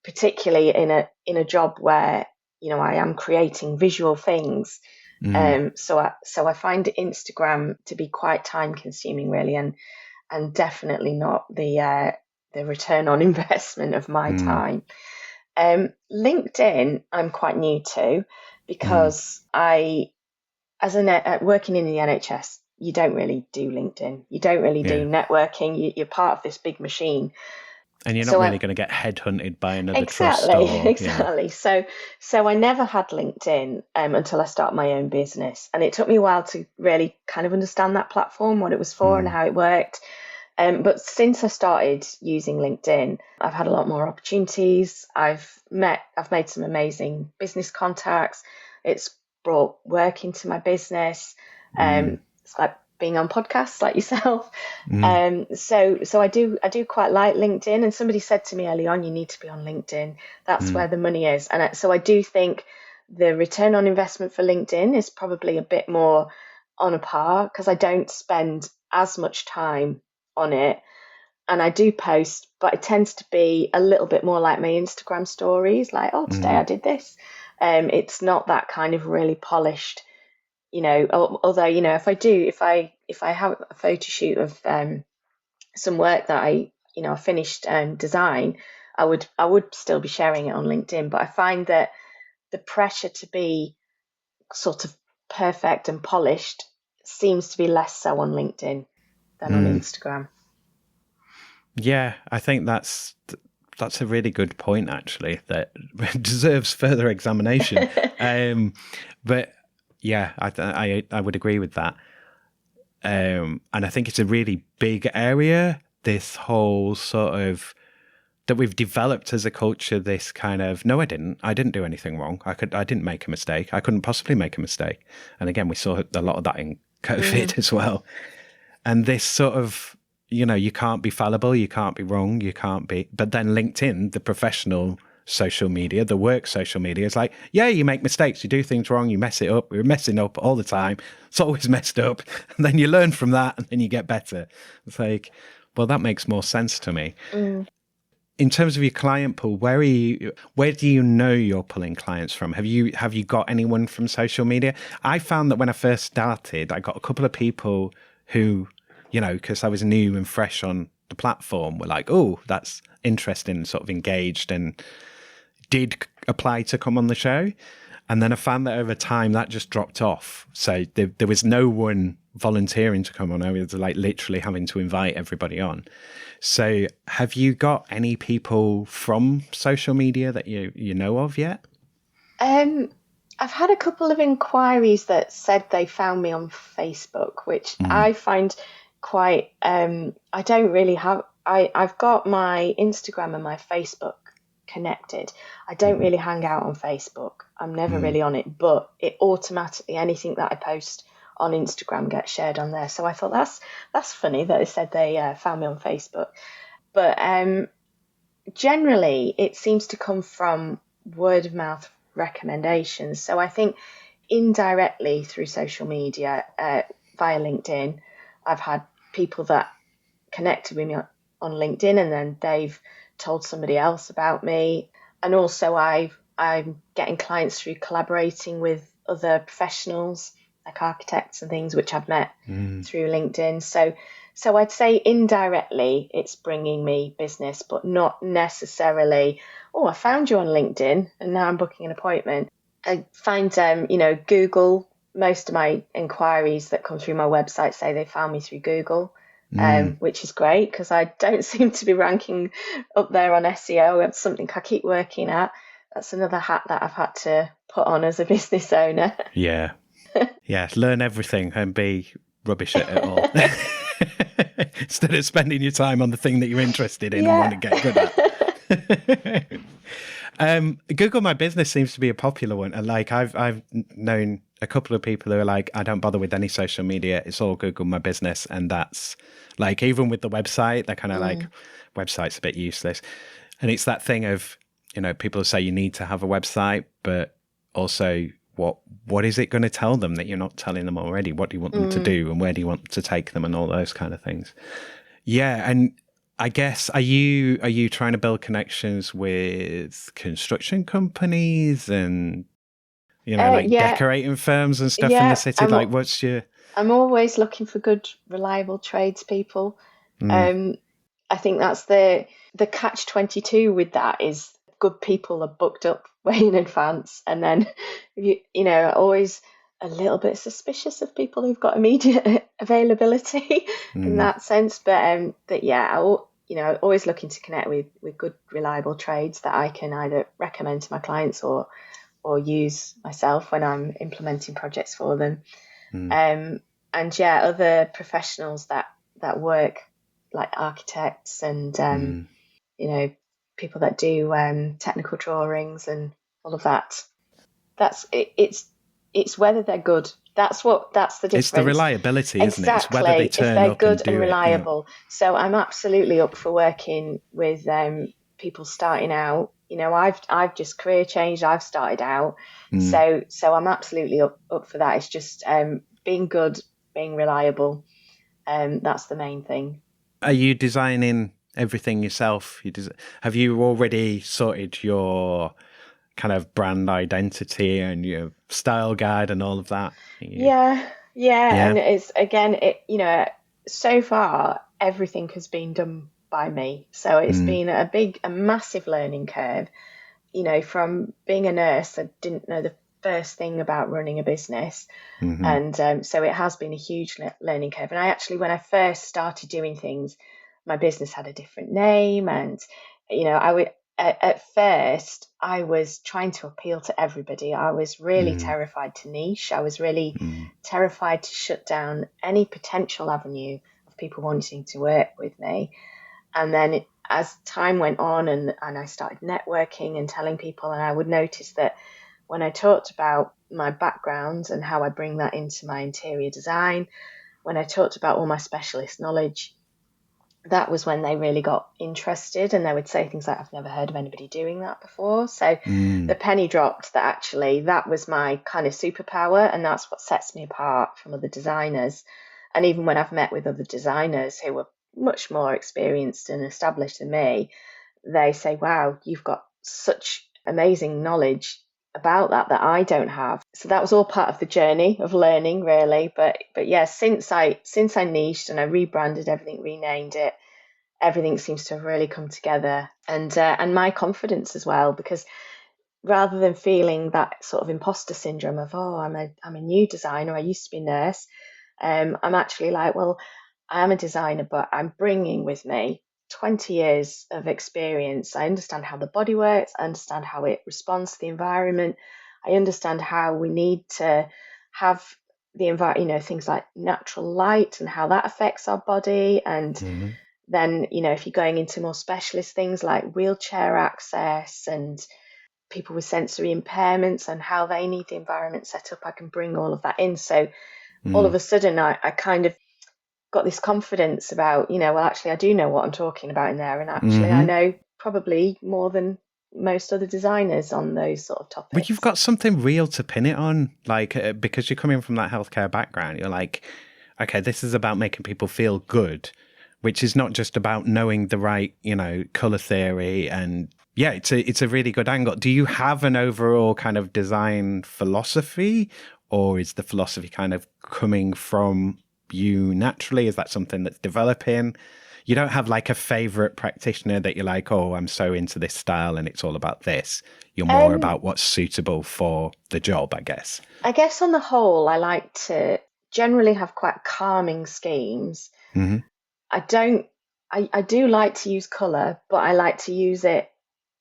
particularly in a job where I am creating visual things. So I find Instagram to be quite time consuming, really, and definitely not the return on investment of my time. LinkedIn, I'm quite new to, because working in the NHS, you don't really do LinkedIn. You don't really do networking. You're part of this big machine. And you're not really going to get headhunted by another trust. Exactly. So I never had LinkedIn until I started my own business. And it took me a while to really kind of understand that platform, what it was for and how it worked. But since I started using LinkedIn, I've had a lot more opportunities. I've made some amazing business contacts. It's brought work into my business. It's like being on podcasts like yourself. So I do quite like LinkedIn. And somebody said to me early on, you need to be on LinkedIn. That's where the money is. And so I do think the return on investment for LinkedIn is probably a bit more on a par, because I don't spend as much time on it, and I do post, but it tends to be a little bit more like my Instagram stories, like, oh, today I did this. It's not that kind of really polished, although if I have a photo shoot of some work that I finished design, I would still be sharing it on LinkedIn. But I find that the pressure to be sort of perfect and polished seems to be less so on LinkedIn than on Instagram. Yeah, I think that's a really good point, actually, that deserves further examination. But yeah, I would agree with that. And I think it's a really big area, this whole sort of, that we've developed as a culture, this kind of, no, I didn't do anything wrong. I didn't make a mistake. I couldn't possibly make a mistake. And again, we saw a lot of that in COVID as well. And this sort of, you can't be fallible, you can't be wrong, you can't be. But then LinkedIn, the professional social media, the work social media, is like, yeah, you make mistakes, you do things wrong, you mess it up. We're messing up all the time. It's always messed up. And then you learn from that and then you get better. It's like, well, that makes more sense to me. In terms of your client pool, where do you know you're pulling clients from? Have you got anyone from social media? I found that when I first started, I got a couple of people who, because I was new and fresh on the platform, were like, oh, that's interesting, sort of engaged, and did apply to come on the show. And then I found that over time that just dropped off. So there was no one volunteering to come on. I was like literally having to invite everybody on. So have you got any people from social media that you know of yet? I've had a couple of inquiries that said they found me on Facebook, which I find quite, I don't really have, I've got my Instagram and my Facebook connected. I don't really hang out on Facebook. I'm never really on it, but it automatically, anything that I post on Instagram gets shared on there. So I thought that's funny that they said they found me on Facebook. But generally, it seems to come from word of mouth recommendations. So I think indirectly through social media, via LinkedIn, I've had people that connected with me on LinkedIn, and then they've told somebody else about me. And also I'm getting clients through collaborating with other professionals like architects and things, which I've met through LinkedIn. So I'd say indirectly it's bringing me business, but not necessarily, oh, I found you on LinkedIn and now I'm booking an appointment. I find, Google, most of my inquiries that come through my website say they found me through Google, which is great because I don't seem to be ranking up there on SEO. It's something I keep working at. That's another hat that I've had to put on as a business owner. Yeah. Yeah, learn everything and be rubbish at it all. Instead of spending your time on the thing that you're interested in and want to get good at. Google My Business seems to be a popular one. And like I've known a couple of people who are like, I don't bother with any social media. It's all Google My Business. And that's like, even with the website, they're kind of like, website's a bit useless. And it's that thing of, people say you need to have a website, but also what is it going to tell them that you're not telling them already? What do you want them to do, and where do you want to take them, and all those kind of things? Yeah, and I guess are you trying to build connections with construction companies and decorating firms and stuff in the city? What's your? I'm always looking for good, reliable tradespeople. I think that's the catch-22 with that is good people are booked up way in advance, and then always a little bit suspicious of people who've got immediate availability in that sense. But yeah, always looking to connect with good, reliable trades that I can either recommend to my clients or use myself when I'm implementing projects for them. And yeah, other professionals that work like architects and people that do technical drawings and all of that. That's it, it's whether they're good. That's the difference. It's the reliability, isn't it? It's whether they turn if they're up good and do and reliable. It, So I'm absolutely up for working with people starting out. I've just career changed. I've started out, so I'm absolutely up for that. It's just being good, being reliable. That's the main thing. Are you designing everything yourself? Have you already sorted your kind of brand identity and your style guide and all of that? Yeah. And it's again, so far everything has been done by me. So it's been a massive learning curve. From being a nurse, I didn't know the first thing about running a business, and so it has been a huge learning curve. And I actually, when I first started doing things, my business had a different name, and at first I was trying to appeal to everybody. I was really terrified to niche. I was really terrified to shut down any potential avenue of people wanting to work with me. And then as time went on and I started networking and telling people, and I would notice that when I talked about my background and how I bring that into my interior design, when I talked about all my specialist knowledge, that was when they really got interested, and they would say things like, I've never heard of anybody doing that before. So the penny dropped that actually that was my kind of superpower, and that's what sets me apart from other designers. And even when I've met with other designers who were much more experienced and established than me, they say, wow, you've got such amazing knowledge about that I don't have. So that was all part of the journey of learning, really. But yeah, since I niched and I rebranded everything, renamed it, everything seems to have really come together, and my confidence as well, because rather than feeling that sort of imposter syndrome of, oh, I'm a new designer, I used to be a nurse, I'm actually like, well, I am a designer, but I'm bringing with me 20 years of experience. I understand how the body works. I understand how it responds to the environment. I understand how we need to have the environment, things like natural light and how that affects our body. And then, if you're going into more specialist things like wheelchair access and people with sensory impairments and how they need the environment set up, I can bring all of that in. So all of a sudden, I kind of got this confidence about, well, actually, I do know what I'm talking about in there. And actually, I know probably more than most other designers on those sort of topics. Well, you've got something real to pin it on, like, because you're coming from that healthcare background. You're like, okay, this is about making people feel good, which is not just about knowing the right, color theory. And yeah, it's a really good angle. Do you have an overall kind of design philosophy, or is the philosophy kind of coming from you naturally? Is that something that's developing? You don't have like a favorite practitioner that you're like, oh, I'm so into this style and it's all about this. You're more about what's suitable for the job, I guess. I guess on the whole, I like to generally have quite calming schemes. I do like to use colour, but I like to use it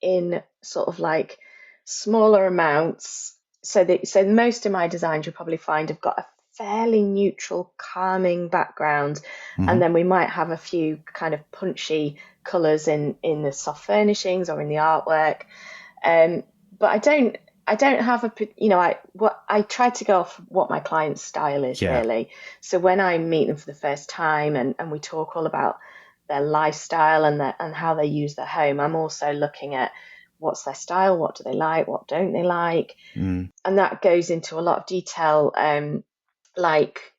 in sort of like smaller amounts. So most of my designs you'll probably find have got a fairly neutral, calming background, and then we might have a few kind of punchy colours in the soft furnishings or in the artwork. But I don't have I try to go off what my client's style is really. So when I meet them for the first time and we talk all about their lifestyle and how they use their home, I'm also looking at what's their style, what do they like, what don't they like, and that goes into a lot of detail. Like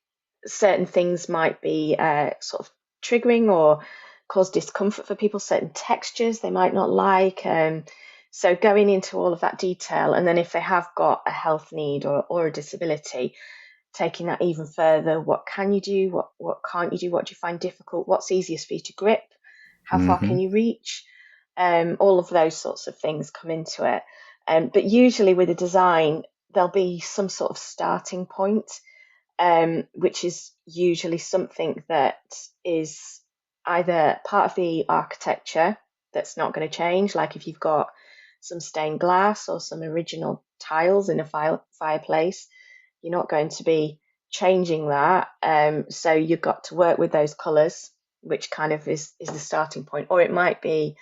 certain things might be sort of triggering or cause discomfort for people, certain textures they might not like. So going into all of that detail, and then if they have got a health need or a disability, taking that even further, what can you do, what can't you do, what do you find difficult, what's easiest for you to grip, how far can you reach, all of those sorts of things come into it. But usually with a design, there'll be some sort of starting point, which is usually something that is either part of the architecture that's not going to change, like if you've got some stained glass or some original tiles in a fireplace, you're not going to be changing that. So you've got to work with those colours, which kind of is the starting point. Or it might be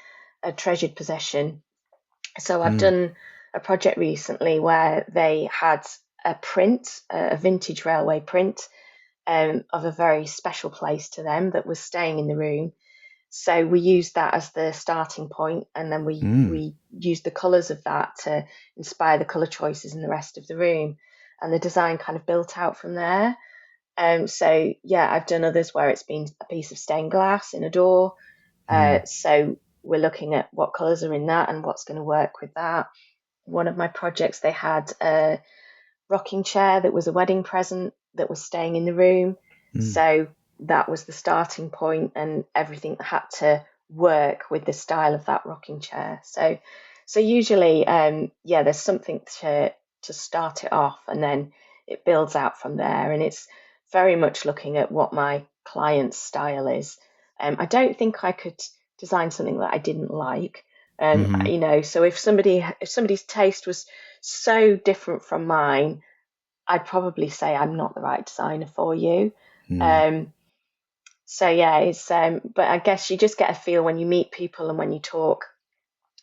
a treasured possession. So I've done a project recently where they had a print, a vintage railway print, of a very special place to them that was staying in the room. So we used that as the starting point, and then we used the colours of that to inspire the colour choices in the rest of the room, and the design kind of built out from there. So yeah, I've done others where it's been a piece of stained glass in a door. So we're looking at what colours are in that and what's going to work with that. One of my projects, they had a rocking chair that was a wedding present that was staying in the room. So that was the starting point, and everything had to work with the style of that rocking chair. So usually, there's something to start it off, and then it builds out from there. And it's very much looking at what my client's style is. I don't think I could design something that I didn't like. So if somebody's taste was so different from mine, I'd probably say I'm not the right designer for you. So yeah, it's but I guess you just get a feel when you meet people and when you talk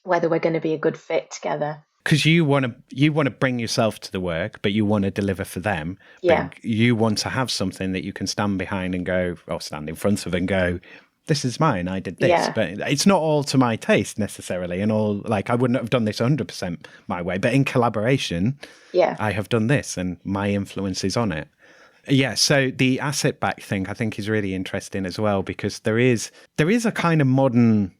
whether we're going to be a good fit together. Because you want to bring yourself to the work, but you want to deliver for them. Yeah. But you want to have something that you can stand behind and go, or stand in front of and go, this is mine, I did this. Yeah. But it's not all to my taste necessarily. And all, like, I wouldn't have done this 100% my way. But in collaboration, Yeah. I have done this and my influence is on it. Yeah, so the asset back thing I think is really interesting as well, because there is a kind of modern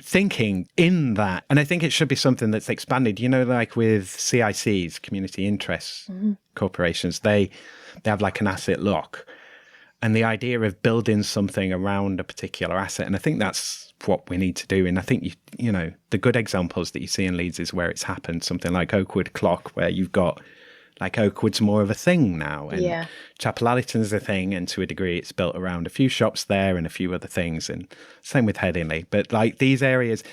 thinking in that, and I think it should be something that's expanded. You know, like with CICs, community interest corporations, they have like an asset lock, and the idea of building something around a particular asset, and I think that's what we need to do. And I think you know the good examples that you see in Leeds is where it's happened. Something like Oakwood Clock, where you've got, like, Oakwood's more of a thing now, and Chapel Allerton's a thing, and to a degree it's built around a few shops there and a few other things, and same with Headingley. But like these areas,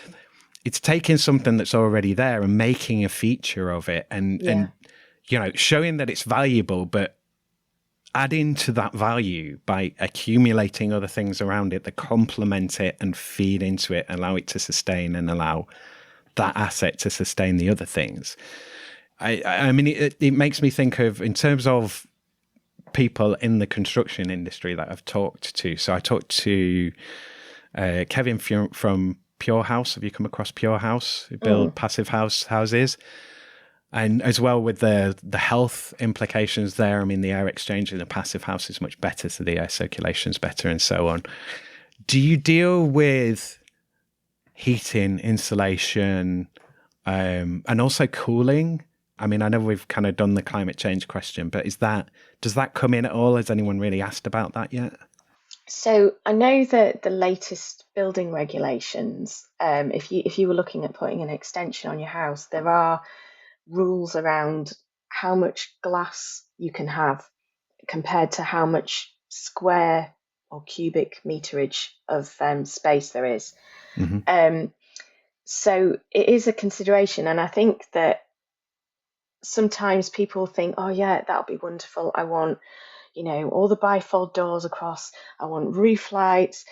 it's taking something that's already there and making a feature of it, and you know, showing that it's valuable, but adding to that value by accumulating other things around it that complement it and feed into it, allow it to sustain, and allow that asset to sustain the other things. I mean, it makes me think of, in terms of people in the construction industry that I've talked to. So I talked to Kevin from Pure House. Have you come across Pure House? Who build passive houses? And as well with the health implications there. I mean, the air exchange in a passive house is much better, so the air circulation's better and so on. Do you deal with heating, insulation, and also cooling? I mean, I know we've kind of done the climate change question, but does that come in at all? Has anyone really asked about that yet? So I know that the latest building regulations, if you were looking at putting an extension on your house, there are rules around how much glass you can have compared to how much square or cubic meterage of space there is. So it is a consideration, and I think that sometimes people think, oh yeah, that'll be wonderful. I want, you know, all the bifold doors across. I want roof lights.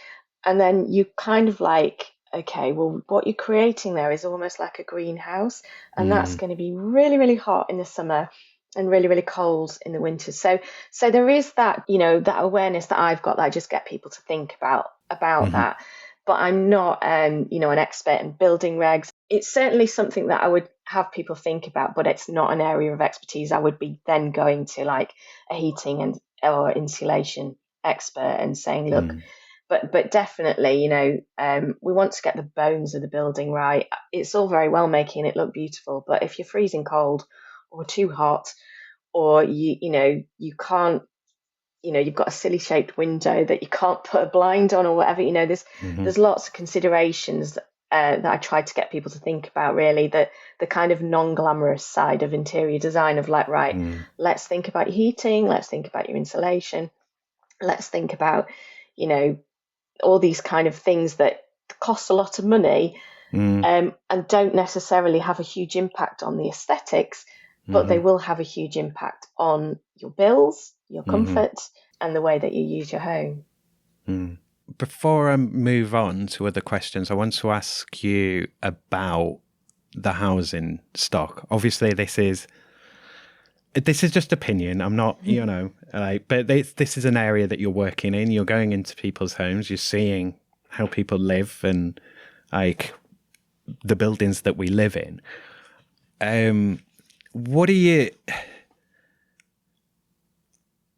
And then you kind of like, okay, well, what you're creating there is almost like a greenhouse. And that's going to be really, really hot in the summer and really, really cold in the winter. So there is that, you know, that awareness that I've got that I just get people to think about that. But I'm not, you know, an expert in building regs. It's certainly something that I would have people think about, but it's not an area of expertise. I would be then going to like a heating or insulation expert and saying, look, but definitely, you know, we want to get the bones of the building right. It's all very well making it look beautiful, but if you're freezing cold or too hot, or you know, you can't, you know, you've got a silly shaped window that you can't put a blind on or whatever, you know, there's lots of considerations that I try to get people to think about, really, the kind of non-glamorous side of interior design of like, right, let's think about your heating, let's think about your insulation, let's think about, you know, all these kind of things that cost a lot of money and don't necessarily have a huge impact on the aesthetics, but they will have a huge impact on your bills, your comfort, and the way that you use your home. Before I move on to other questions, I want to ask you about the housing stock. Obviously, this is just opinion. I'm not, you know, but this is an area that you're working in. You're going into people's homes. You're seeing how people live and like the buildings that we live in. What do you?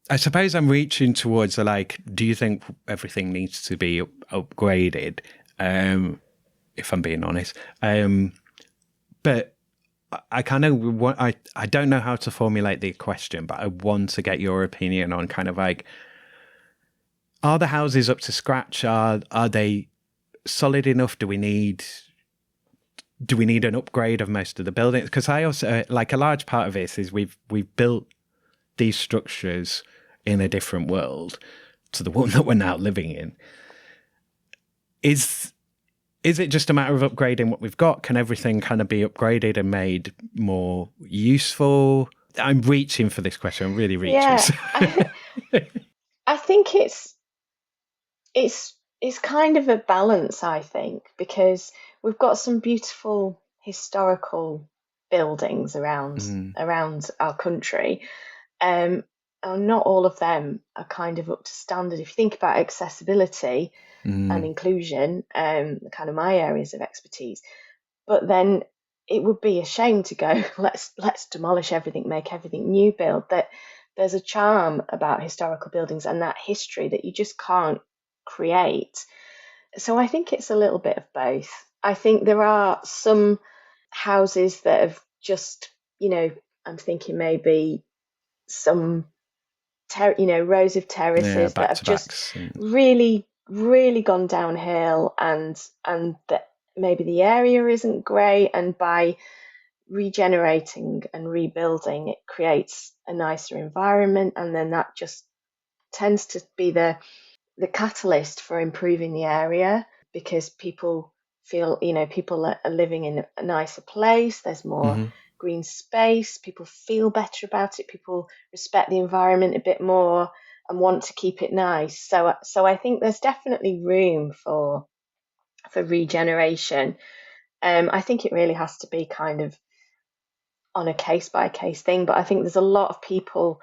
I suppose I'm reaching towards like, do you think everything needs to be upgraded? If I'm being honest, but I kind of want, I don't know how to formulate the question, but I want to get your opinion on kind of like, are the houses up to scratch? Are they solid enough? Do we need an upgrade of most of the buildings? Because I also, like, a large part of this is we've built these structures in a different world to the one that we're now living in. Is it just a matter of upgrading what we've got? Can everything kind of be upgraded and made more useful? I'm reaching for this question. I'm really reaching. Yeah, I think it's kind of a balance, I think, because we've got some beautiful historical buildings around our country, and not all of them are kind of up to standard. If you think about accessibility and inclusion, kind of my areas of expertise, but then it would be a shame to go, let's demolish everything, make everything new build. That there's a charm about historical buildings and that history that you just can't create. So I think it's a little bit of both. I think there are some houses that have just, I'm thinking maybe some rows of terraces that back have to just backs really, really gone downhill, and that maybe the area isn't great, and by regenerating and rebuilding, it creates a nicer environment, and then that just tends to be the catalyst for improving the area, because people feel, people are living in a nicer place, there's more green space, people feel better about it, people respect the environment a bit more and want to keep it nice. So I think there's definitely room for regeneration. I think it really has to be kind of on a case by case thing, but I think there's a lot of people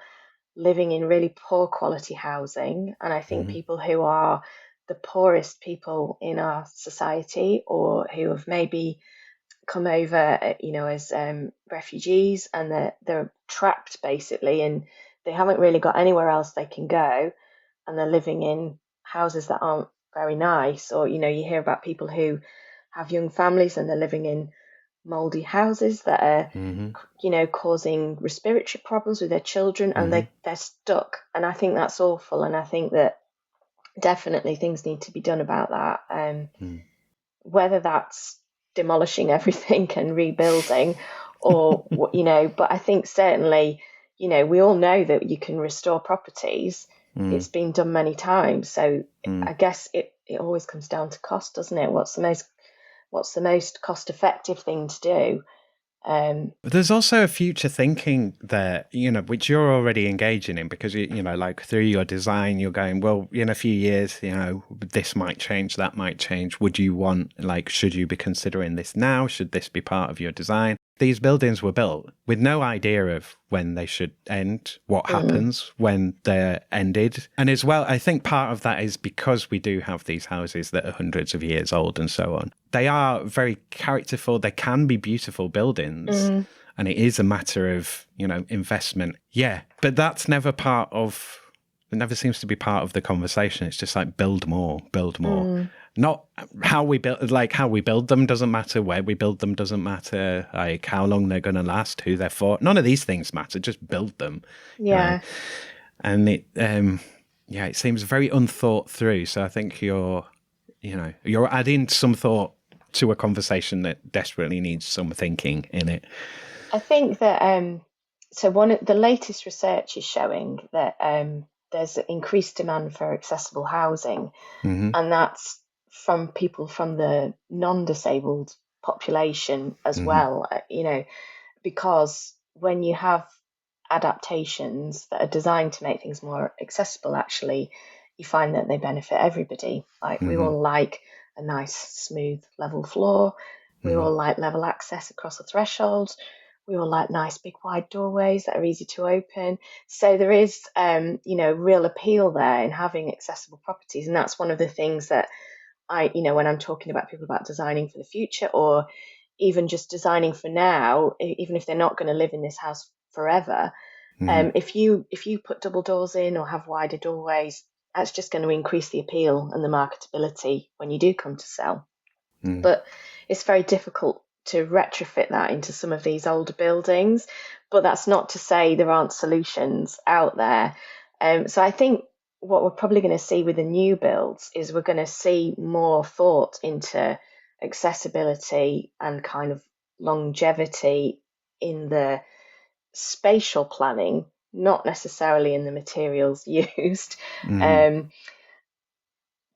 living in really poor quality housing, and I think people who are the poorest people in our society, or who have maybe come over, as refugees, and they're trapped basically, and they haven't really got anywhere else they can go, and they're living in houses that aren't very nice. Or you hear about people who have young families and they're living in moldy houses that are causing respiratory problems with their children, and they're stuck. And I think that's awful, and I think that definitely things need to be done about that. Whether that's demolishing everything and rebuilding, or but I think certainly, we all know that you can restore properties. It's been done many times. So I guess it always comes down to cost, doesn't it? What's the most cost effective thing to do? But there's also a future thinking there, which you're already engaging in, because, like through your design, you're going, well, in a few years, this might change, that might change. Would you want, should you be considering this now? Should this be part of your design? These buildings were built with no idea of when they should end, what happens when they're ended. And as well, I think part of that is because we do have these houses that are hundreds of years old and so on. They are very characterful. They can be beautiful buildings. And it is a matter of, investment. Yeah, but that's never it never seems to be part of the conversation. It's just like build more. Not how we build them doesn't matter, where we build them doesn't matter, like how long they're going to last, who they're for. None of these things matter. Just build them. Yeah. And it seems very unthought through. So I think you're adding some thought to a conversation that desperately needs some thinking in it. I think that so one of the latest research is showing that there's increased demand for accessible housing, and that's from people from the non-disabled population as well, because when you have adaptations that are designed to make things more accessible, actually, you find that they benefit everybody. Like we all like a nice, smooth, level floor. We all like level access across the threshold. We all like nice, big, wide doorways that are easy to open. So there is, real appeal there in having accessible properties. And that's one of the things that when I'm talking about people about designing for the future, or even just designing for now, even if they're not going to live in this house forever, if you put double doors in or have wider doorways, that's just going to increase the appeal and the marketability when you do come to sell. But it's very difficult to retrofit that into some of these older buildings. But that's not to say there aren't solutions out there. So I think what we're probably going to see with the new builds is we're going to see more thought into accessibility and kind of longevity in the spatial planning, not necessarily in the materials used. But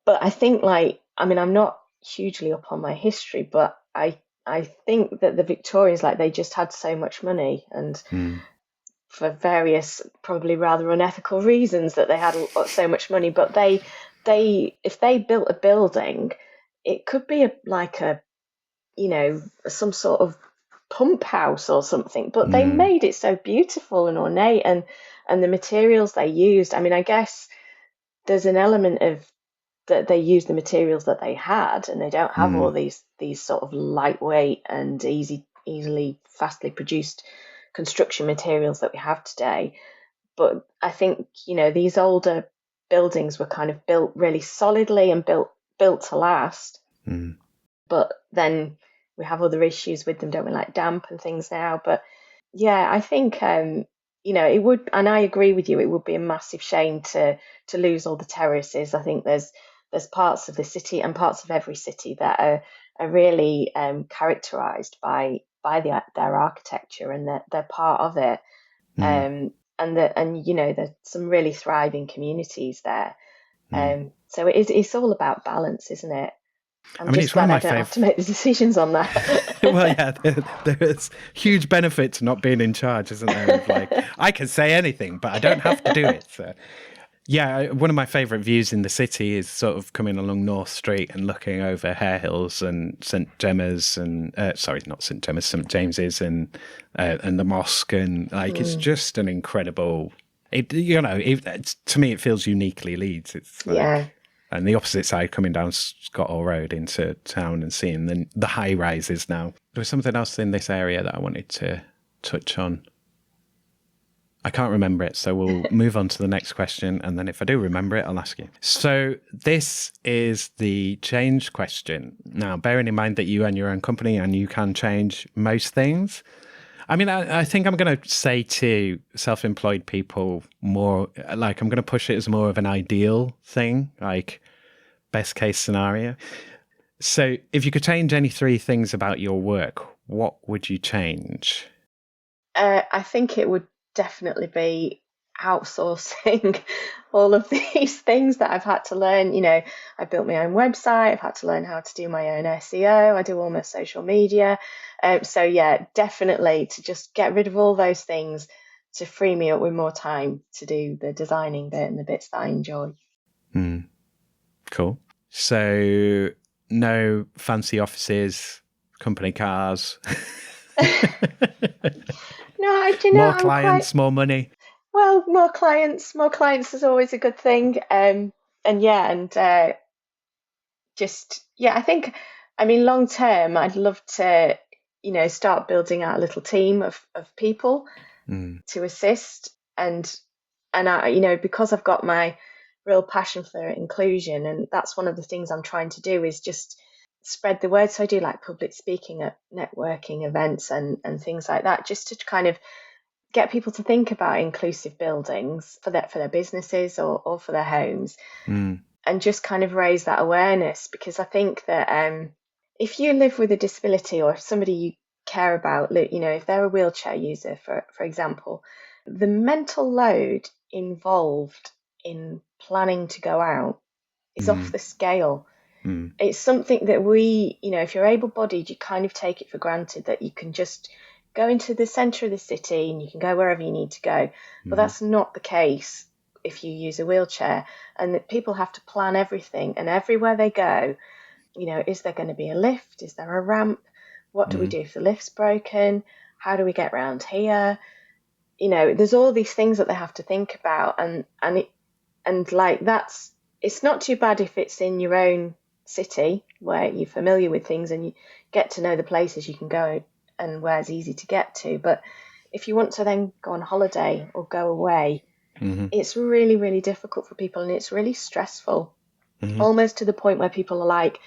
I think, I'm not hugely up on my history, but I think that the Victorians, they just had so much money, and for various probably rather unethical reasons that they had so much money, but they if they built a building, it could be some sort of pump house or something, but they made it so beautiful and ornate, and the materials they used. I mean, I guess there's an element of that they use the materials that they had, and they don't have all these sort of lightweight and easily fastly produced construction materials that we have today. But I think, these older buildings were kind of built really solidly and built to last. But then we have other issues with them, don't we, like damp and things now. But yeah, I think it would, and I agree with you, it would be a massive shame to lose all the terraces. I think there's parts of the city and parts of every city that are really characterised by their architecture, and they're part of it. And there's some really thriving communities there. So it's all about balance, isn't it? I'm just glad I don't have to make the decisions on that. Well, yeah, there's huge benefit to not being in charge, isn't there? Of like, I can say anything, but I don't have to do it. So, yeah, one of my favourite views in the city is sort of coming along North Street and looking over Hare Hills and St Gemma's and not St Gemma's, St James's and the mosque, and like it's just an incredible. To me, it feels uniquely Leeds. It's like, yeah. And the opposite side, coming down Scott Hall Road into town and seeing the high rises now. There was something else in this area that I wanted to touch on. I can't remember it, so we'll move on to the next question. And then if I do remember it, I'll ask you. So this is the change question. Now, bearing in mind that you own your own company and you can change most things, I mean, I think I'm going to say to self-employed people more, like I'm going to push it as more of an ideal thing, like best case scenario. So if you could change any 3 things about your work, what would you change? I think it would definitely be outsourcing all of these things that I've had to learn. I built my own website. I've had to learn how to do my own SEO. I do all my social media. So yeah, definitely to just get rid of all those things to free me up with more time to do the designing bit and the bits that I enjoy. Cool. So no fancy offices, company cars. No, more clients, more money. Well, more clients is always a good thing. I think, long term, I'd love to, start building out a little team of people to assist. And I, because I've got my real passion for inclusion, and that's one of the things I'm trying to do is just spread the word. So I do like public speaking at networking events and things like that, just to kind of get people to think about inclusive buildings for their businesses or for their homes, and just kind of raise that awareness. Because I think that if you live with a disability, or if somebody you care about, if they're a wheelchair user, for example, the mental load involved in planning to go out is off the scale. It's something that if you're able-bodied, you kind of take it for granted that you can just go into the centre of the city and you can go wherever you need to go. But that's not the case if you use a wheelchair, and that people have to plan everything, and everywhere they go, is there going to be a lift? Is there a ramp? What do we do if the lift's broken? How do we get around here? There's all these things that they have to think about, it's not too bad if it's in your own city where you're familiar with things and you get to know the places you can go and where it's easy to get to. But if you want to then go on holiday or go away, it's really, really difficult for people, and it's really stressful, almost to the point where people are like,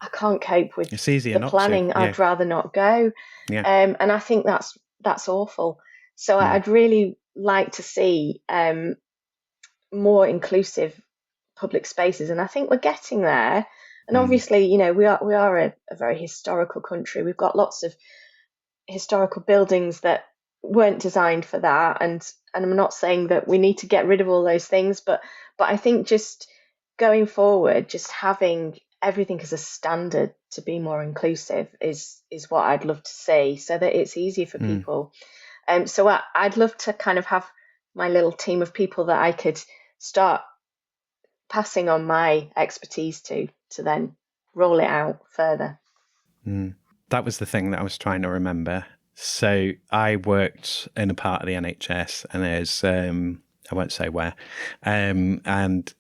I can't cope with the planning. I'd rather not go. And I think that's awful. So I'd really like to see more inclusive public spaces, and I think we're getting there. And obviously, we are a very historical country. We've got lots of historical buildings that weren't designed for that, and I'm not saying that we need to get rid of all those things, but I think just going forward, just having everything as a standard to be more inclusive is what I'd love to see, so that it's easier for people. So I'd love to kind of have my little team of people that I could start passing on my expertise to then roll it out further. That was the thing that I was trying to remember. So I worked in a part of the NHS, and there's, I won't say where, and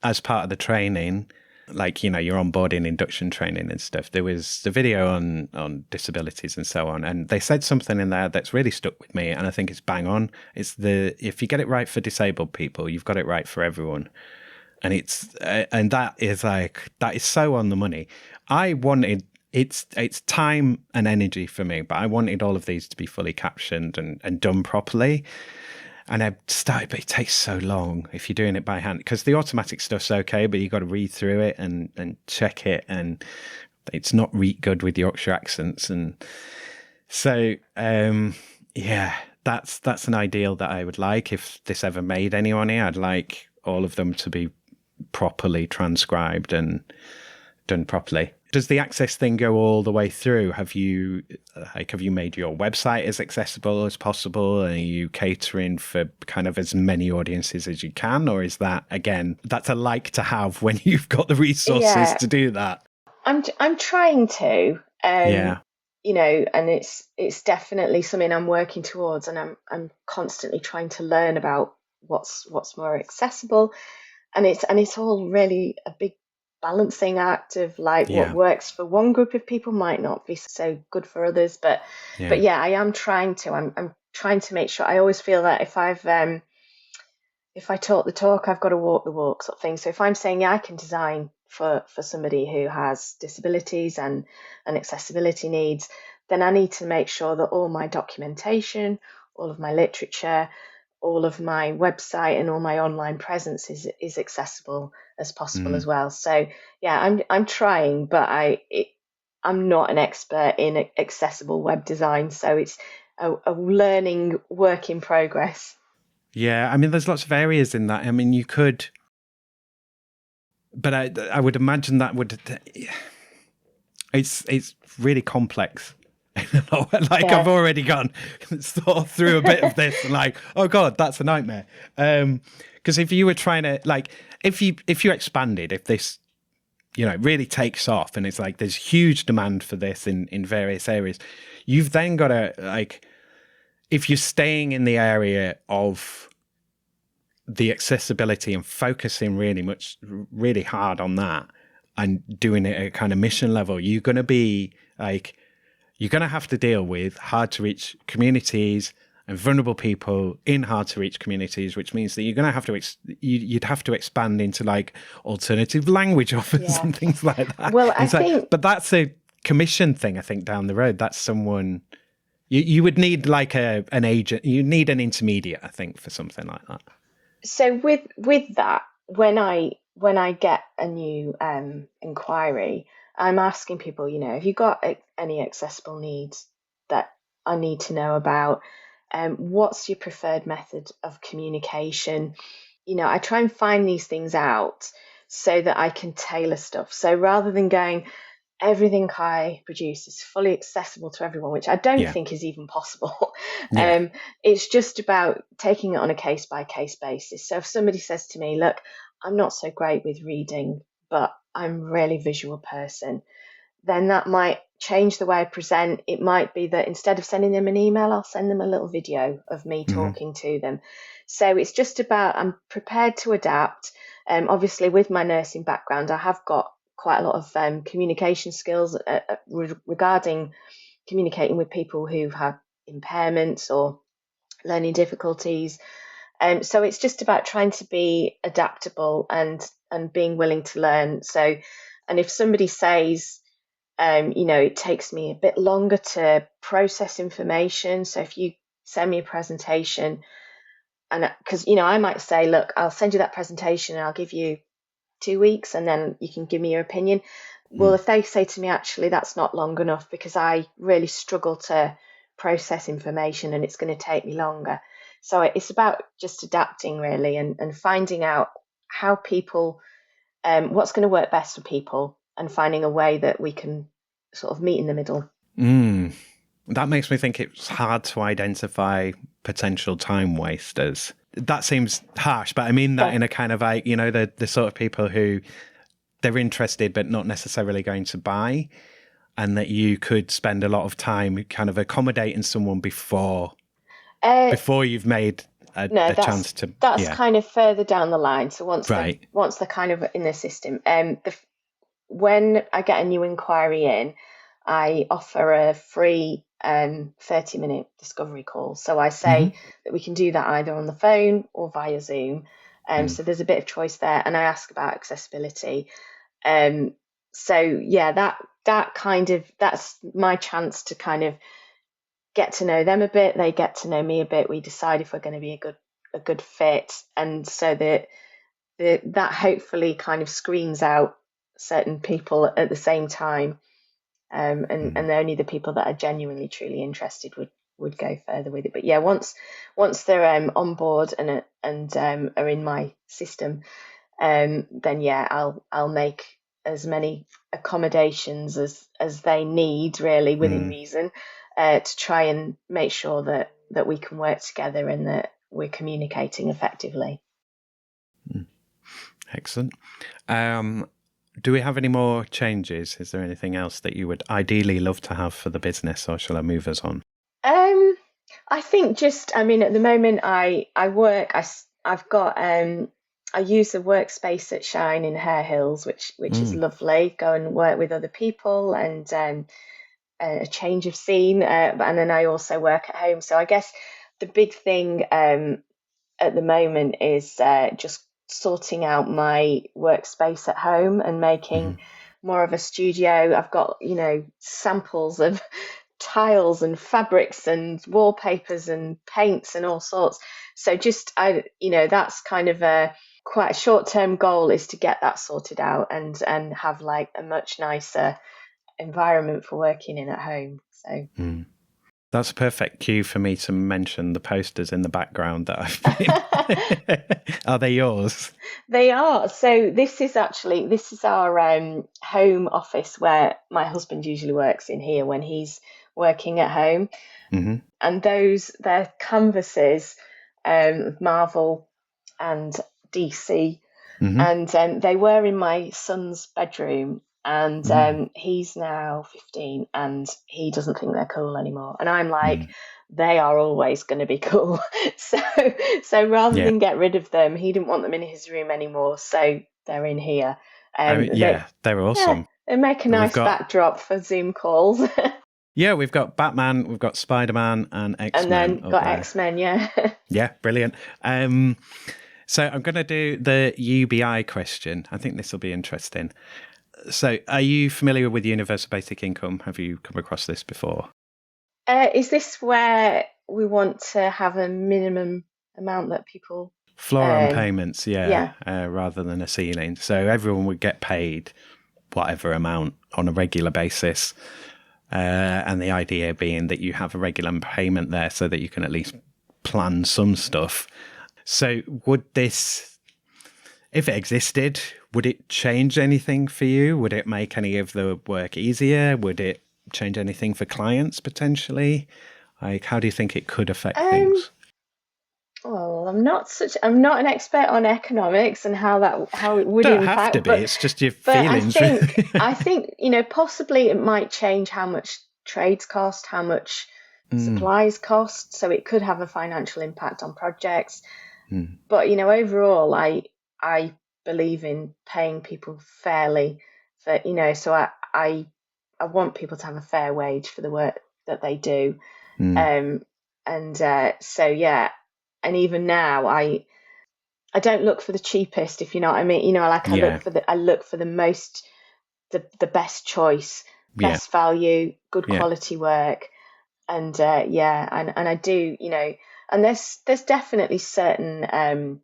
as part of the training, like, you know, you're on board in induction training and stuff, there was the video on disabilities and so on. And they said something in there that's really stuck with me. And I think it's bang on. It's if you get it right for disabled people, you've got it right for everyone. And and that is so on the money. It's time and energy for me, but I wanted all of these to be fully captioned and done properly. And but it takes so long if you're doing it by hand, because the automatic stuff's okay, but you've got to read through it and check it. And it's not good with Yorkshire accents. And so, that's an ideal that I would like. If this ever made anyone here, I'd like all of them to be properly transcribed and done properly. Does the access thing go all the way through? Have you made your website as accessible as possible? Are you catering for kind of as many audiences as you can? Or is that, again, that's a like to have when you've got the resources to do that? I'm trying to, you know, and it's definitely something I'm working towards, and I'm constantly trying to learn about what's more accessible, and it's all really a big balancing act of like what works for one group of people might not be so good for others, but I am trying to. I'm trying to make sure. I always feel that if I talk the talk, I've got to walk the walk, sort of thing. So if I'm saying I can design for somebody who has disabilities and accessibility needs, then I need to make sure that all my documentation, all of my literature, all of my website and all my online presence is accessible as possible as well. So I'm trying, but I'm not an expert in accessible web design, so it's a learning work in progress. Yeah, I mean, there's lots of areas in that. I mean, you could, but I would imagine that it's really complex. I've already gone thought through a bit of this and like, oh God, that's a nightmare. Because if you were trying to, like, if you expanded, if this, you know, really takes off and it's like there's huge demand for this in various areas, you've then got to, like, if you're staying in the area of the accessibility and focusing really hard on that and doing it at a kind of mission level, you're going to be like, you're going to have to deal with hard to reach communities and vulnerable people in hard to reach communities, which means that you're going to have to, you'd have to expand into like alternative language offers and things like that. Well, I think, but that's a commission thing, I think, down the road. That's someone, you would need like an agent, you need an intermediate, I think, for something like that. So with that, when I get a new inquiry, I'm asking people, you know, have you got any accessible needs that I need to know about? What's your preferred method of communication? You know, I try and find these things out so that I can tailor stuff. So rather than going, everything I produce is fully accessible to everyone, which I don't think is even possible. It's just about taking it on a case by case basis. So if somebody says to me, look, I'm not so great with reading, but I'm a really visual person, then that might change the way I present. It might be that instead of sending them an email, I'll send them a little video of me talking to them. So it's just about, I'm prepared to adapt. Obviously, with my nursing background, I have got quite a lot of communication skills regarding communicating with people who have impairments or learning difficulties. So it's just about trying to be adaptable and being willing to learn. So, and if somebody says, you know, it takes me a bit longer to process information. So if you send me a presentation, and because, you know, I might say, look, I'll send you that presentation and I'll give you 2 weeks and then you can give me your opinion. Well, if they say to me, actually, that's not long enough because I really struggle to process information and it's going to take me longer. So it's about just adapting really and finding out how people, what's going to work best for people and finding a way that we can sort of meet in the middle. That makes me think it's hard to identify potential time wasters. That seems harsh, but I mean that in a kind of like, you know, the sort of people who they're interested but not necessarily going to buy. and that you could spend a lot of time kind of accommodating someone before you've made a chance to. That's kind of further down the line. So once they're kind of in the system, when I get a new inquiry in, I offer a free 30-minute discovery call. So I say that we can do that either on the phone or via Zoom. So there's a bit of choice there, and I ask about accessibility. So yeah, that's my chance to kind of get to know them a bit. They get to know me a bit. We decide if we're going to be a good fit, and so that hopefully kind of screens out certain people at the same time. And only the people that are genuinely truly interested would go further with it. But yeah, once they're on board and are in my system, then yeah, I'll make as many accommodations as they need, really, within reason, to try and make sure that we can work together and that we're communicating effectively. Excellent. Do we have any more changes? Is there anything else that you would ideally love to have for the business, or shall I move us on? I think at the moment I've got I use a workspace at Shine in Hare Hills, which is lovely. Go and work with other people and a change of scene. And then I also work at home. So I guess the big thing at the moment is just sorting out my workspace at home and making more of a studio. I've got, samples of tiles and fabrics and wallpapers and paints and all sorts. So that's kind of quite a short-term goal, is to get that sorted out and have like a much nicer environment for working in at home. So that's a perfect cue for me to mention the posters in the background that I've been. Are they yours? They are. So this is our home office where my husband usually works in here when he's working at home. And they're canvases of Marvel and DC. And they were in my son's bedroom. And he's now 15 and he doesn't think they're cool anymore. And I'm like, they are always going to be cool. So rather than get rid of them, he didn't want them in his room anymore. So they're in here. They're awesome. They make a nice backdrop for Zoom calls. Yeah, we've got Batman, we've got Spider-Man and X-Men. And then got X-Men, yeah. Yeah, brilliant. So I'm going to do the UBI question. I think this will be interesting. So are you familiar with Universal Basic Income? Have you come across this before? Is this where we want to have a minimum amount that people... Floor on payments, rather than a ceiling. So everyone would get paid whatever amount on a regular basis. And the idea being that you have a regular payment there so that you can at least plan some stuff. So would this, if it existed, would it change anything for you? Would it make any of the work easier? Would it change anything for clients potentially? Like, how do you think it could affect things? Well, I'm not an expert on economics and how it would Don't impact. Have to be. It's just your feelings. I think possibly it might change how much trades cost, how much supplies cost. So it could have a financial impact on projects. But overall, I believe in paying people fairly. So I want people to have a fair wage for the work that they do. And even now, I don't look for the cheapest, if you know what I mean. I look for the best choice, best value, good quality work, and I do, and there's definitely certain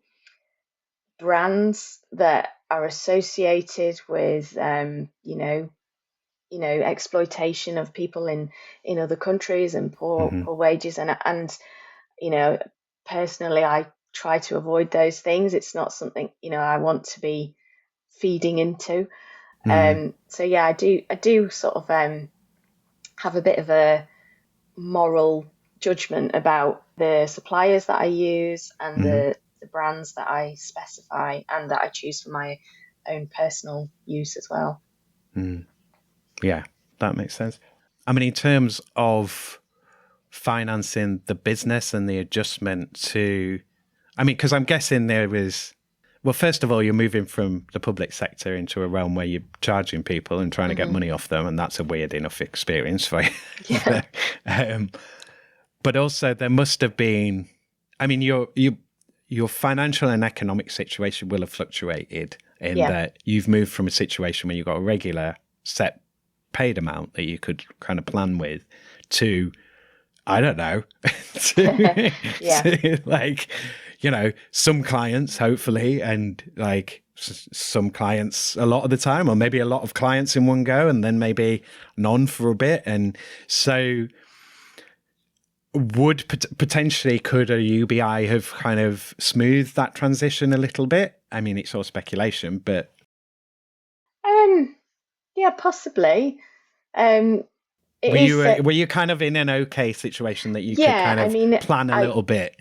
brands that are associated with exploitation of people in other countries and poor wages, and personally, I try to avoid those things. It's not something, I want to be feeding into. I do sort of have a bit of a moral judgment about the suppliers that I use and the brands that I specify and that I choose for my own personal use as well. Yeah, That makes sense. I mean, in terms of financing the business and the adjustment to, I mean, because I'm guessing there is, well, first of all, you're moving from the public sector into a realm where you're charging people and trying to get money off them, and that's a weird enough experience for you. Yeah. But also there must have been, I mean, your financial and economic situation will have fluctuated in that you've moved from a situation where you've got a regular set paid amount that you could kind of plan with to, I don't know, to like, you know, some clients hopefully, and like some clients a lot of the time, or maybe a lot of clients in one go, and then maybe none for a bit. And so would potentially, could a UBI have kind of smoothed that transition a little bit? I mean, it's all speculation, but yeah, possibly. were you kind of in an okay situation that you could kind of plan a little bit?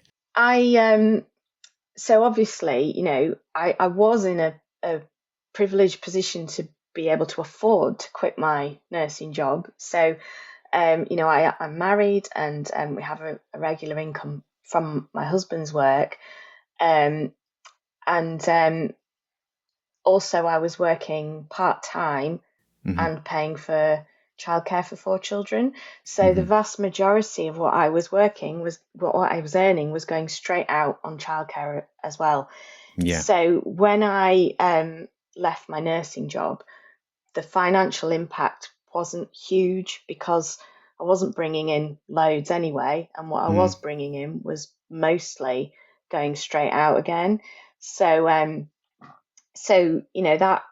So obviously, you know, I was in a privileged position to be able to afford to quit my nursing job. So, you know, I'm married, and we have a regular income from my husband's work. And also I was working part-time and paying for childcare for 4 children. So the vast majority of what I was earning was going straight out on childcare as well. Yeah. So when I left my nursing job, the financial impact wasn't huge because I wasn't bringing in loads anyway, and what I was bringing in was mostly going straight out again. So you know, that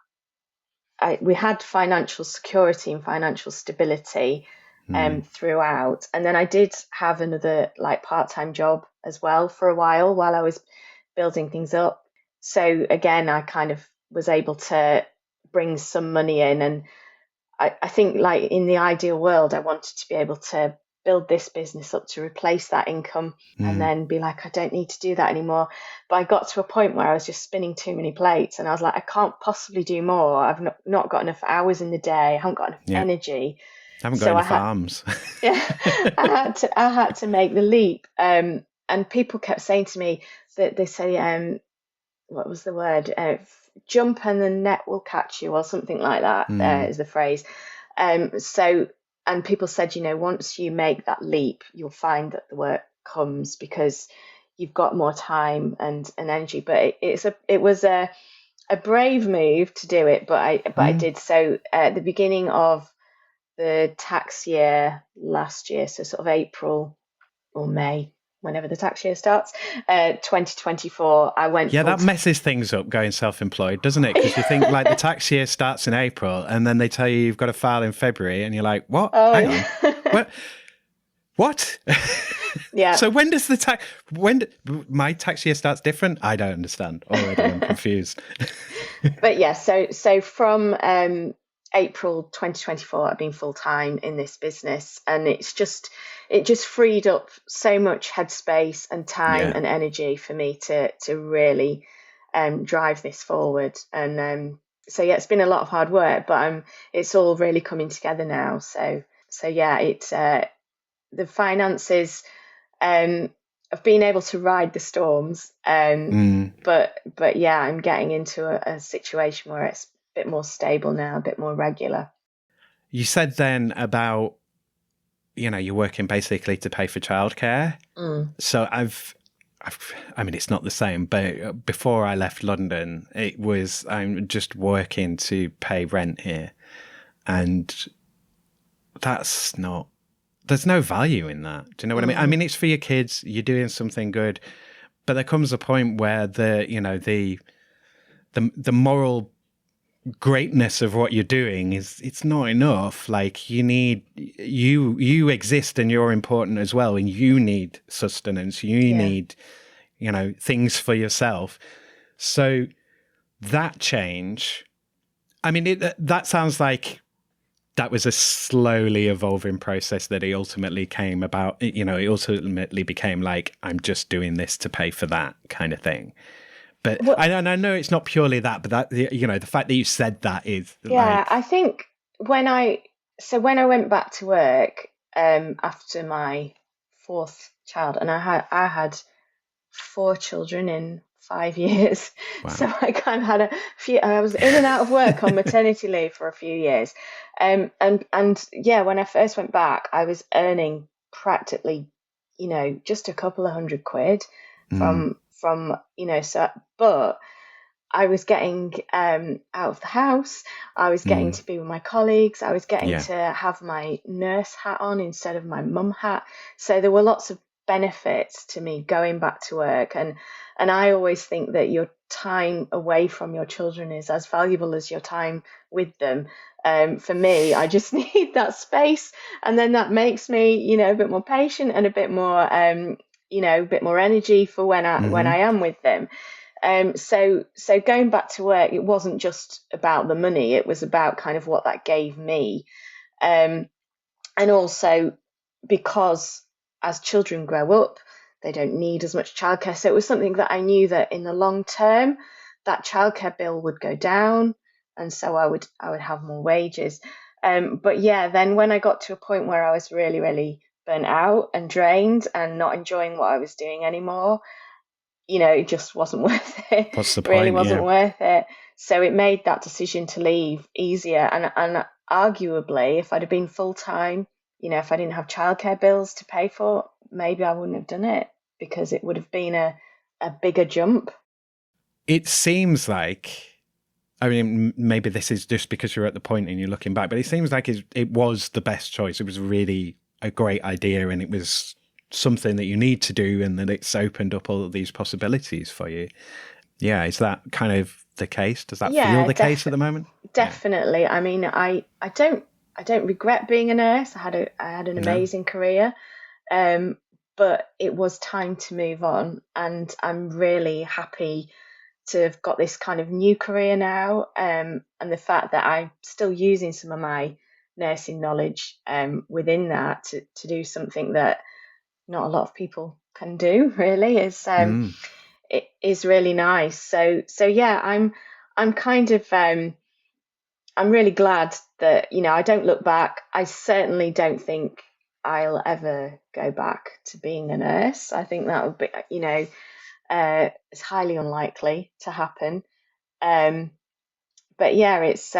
we had financial security and financial stability throughout. And then I did have another like part-time job as well for a while I was building things up. So again, I kind of was able to bring some money in. And I think like in the ideal world, I wanted to be able to build this business up to replace that income and then be like, I don't need to do that anymore. But I got to a point where I was just spinning too many plates, and I was like, I can't possibly do more. I've not got enough hours in the day. I haven't got enough energy. I haven't got enough arms. I had to make the leap. And people kept saying to me that they say, what was the word? Jump and the net will catch you, or something like that is the phrase. And people said, you know, once you make that leap, you'll find that the work comes because you've got more time and energy. But it was a brave move to do it, but I did. So at the beginning of the tax year last year, so sort of April or May, whenever the tax year starts, 2024, I went. Yeah, that messes things up going self-employed, doesn't it? Because you think like the tax year starts in April, and then they tell you you've got to file in February, and you're like, what? Oh. Hang on. What? Yeah. So when does my tax year starts different? I don't understand. Already I'm confused. But yeah, so from April 2024, I've been full time in this business, and it just freed up so much headspace and time and energy for me to really drive this forward. And so yeah, it's been a lot of hard work, but it's all really coming together now. So yeah, it's the finances. I've been able to ride the storms, but yeah, I'm getting into a situation where it's a bit more stable now, a bit more regular. You said then about, you know, you're working basically to pay for childcare. So I mean, it's not the same, but before I left London, I'm just working to pay rent here, and there's no value in that. Do you know what I mean? I mean, it's for your kids, you're doing something good, but there comes a point where the moral greatness of what you're doing it's not enough. Like you exist and you're important as well, and you need sustenance, you need, you know, things for yourself. So that change, I mean, that sounds like that was a slowly evolving process that it ultimately came about. You know, it ultimately became like, I'm just doing this to pay for that kind of thing. But I know it's not purely that, but that, you know, the fact that you said that is. Yeah, I think when I So when I went back to work after my fourth child, and I had four children in 5 years. Wow. So I kind of had a few, I was in and out of work on maternity leave for a few years. And yeah, when I first went back, I was earning practically, just a couple of £100 from, so, but I was getting out of the house. I was getting to be with my colleagues. I was getting Yeah. to have my nurse hat on instead of my mum hat. So there were lots of benefits to me going back to work. And I always think that your time away from your children is as valuable as your time with them. For me, I just need that space, and then that makes me, a bit more patient and a bit more, a bit more energy for when I am with them. So going back to work, it wasn't just about the money, it was about kind of what that gave me. Um, and also because as children grow up, they don't need as much childcare. So it was something that I knew that in the long term, that childcare bill would go down, and so I would have more wages. But yeah, then when I got to a point where I was really, really burnt out and drained and not enjoying what I was doing anymore, it just wasn't worth it. What's the Really point? wasn't Yeah. worth it. So it made that decision to leave easier. And arguably, if I'd have been full time, if I didn't have childcare bills to pay for, maybe I wouldn't have done it, because it would have been a bigger jump. It seems like, I mean, maybe this is just because you're at the point and you're looking back, but it seems like it was the best choice. It was really a great idea, and it was something that you need to do, and that it's opened up all of these possibilities for you. Yeah, is that kind of the case? Does that feel Yeah, the case at the moment? Yeah. definitely. I mean, I don't regret being a nurse. I had an No. amazing career. But it was time to move on, and I'm really happy to have got this kind of new career now, and the fact that I'm still using some of my nursing knowledge within that to do something that not a lot of people can do, really, Mm. it is really nice. So yeah, I'm kind of I'm really glad that, I don't look back. I certainly don't think I'll ever go back to being a nurse. I think that would be, it's highly unlikely to happen. Um, but yeah, it's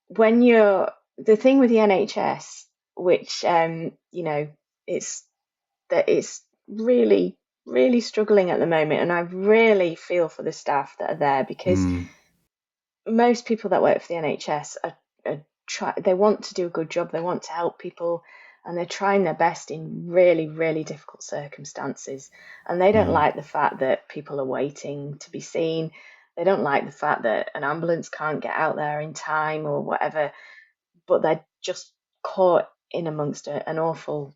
when you're the thing with the NHS, which, it's that it's really, really struggling at the moment, and I really feel for the staff that are there, because Mm. most people that work for the NHS they want to do a good job, they want to help people, and they're trying their best in really, really difficult circumstances. And they don't Mm. like the fact that people are waiting to be seen. They don't like the fact that an ambulance can't get out there in time or whatever, but they're just caught in amongst an awful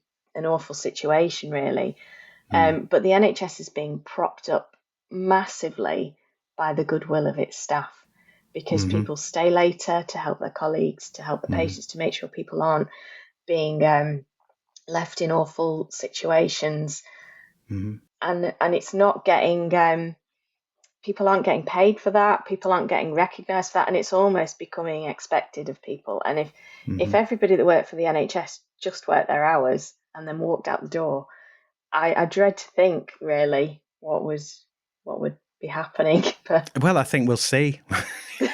situation, really. Mm. But the NHS is being propped up massively by the goodwill of its staff, because Mm-hmm. people stay later to help their colleagues, to help the Mm. patients, to make sure people aren't being left in awful situations. Mm-hmm. And it's not getting, people aren't getting paid for that, people aren't getting recognised for that, and it's almost becoming expected of people. And if Mm-hmm. everybody that worked for the NHS just worked their hours and then walked out the door, I dread to think, really, what would be happening. But Well, I think we'll see.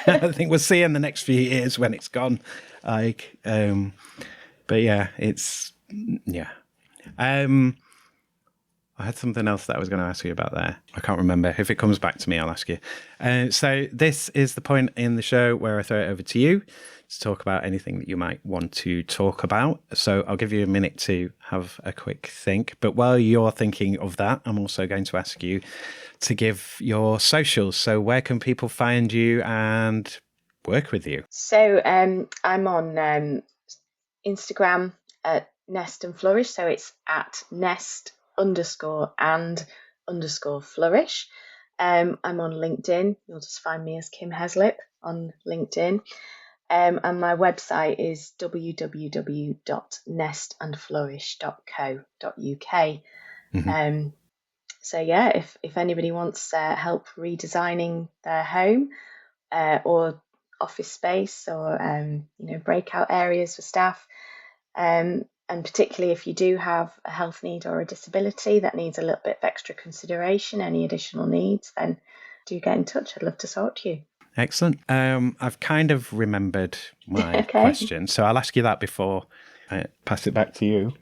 I think we'll see in the next few years when it's gone. Like, but yeah, yeah. I had something else that I was going to ask you about there. I can't remember. If it comes back to me, I'll ask you. So this is the point in the show where I throw it over to you to talk about anything that you might want to talk about. So I'll give you a minute to have a quick think. But while you're thinking of that, I'm also going to ask you to give your socials. So where can people find you and work with you? so I'm on Instagram at Nest and Flourish. So it's at Nest_and_Flourish. I'm on LinkedIn. You'll just find me as Kim Heslip on LinkedIn. And my website is www.nestandflourish.co.uk. Mm-hmm. So yeah, if anybody wants help redesigning their home, or office space or breakout areas for staff. And particularly if you do have a health need or a disability that needs a little bit of extra consideration, any additional needs, then do get in touch. I'd love to talk to you. Excellent. I've kind of remembered my Okay. question, so I'll ask you that before I pass it back to you.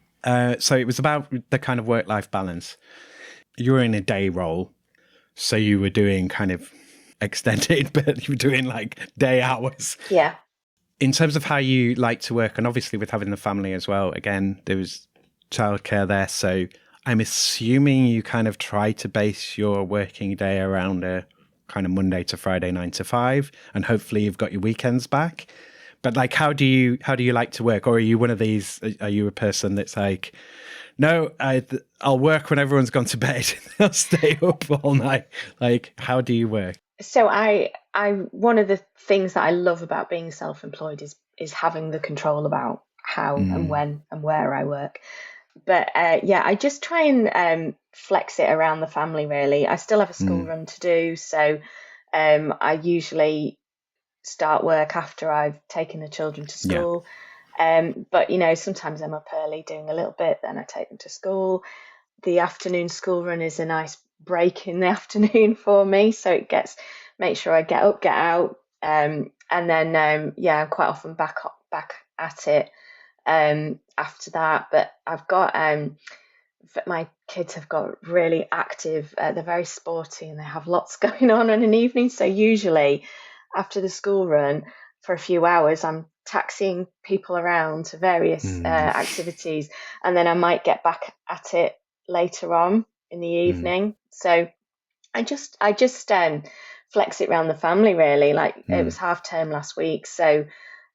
So it was about the kind of work-life balance. You were in a day role, so you were doing kind of extended, but you were doing like day hours. Yeah. In terms of how you like to work, and obviously with having the family as well, again, there was childcare there. So I'm assuming you kind of try to base your working day around a kind of Monday to Friday, 9 to 5, and hopefully you've got your weekends back. But like, how do you like to work? Or are you one of these, are you a person that's like, no, I'll work when everyone's gone to bed. I'll stay up all night. Like, how do you work? So I one of the things that I love about being self-employed is having the control about how and when and where I work. But I just try and flex it around the family, really. I still have a school run to do, so I usually start work after I've taken the children to school. But sometimes I'm up early doing a little bit, then I take them to school. The afternoon school run is a nice break in the afternoon for me, so make sure I get up, get out, and then I'm quite often back at it after that. But I've got my kids have got really active. They're very sporty and they have lots going on in an evening. So usually after the school run for a few hours, I'm taxiing people around to various activities, and then I might get back at it later on in the evening. So I just flex it around the family, really. Like it was half term last week, so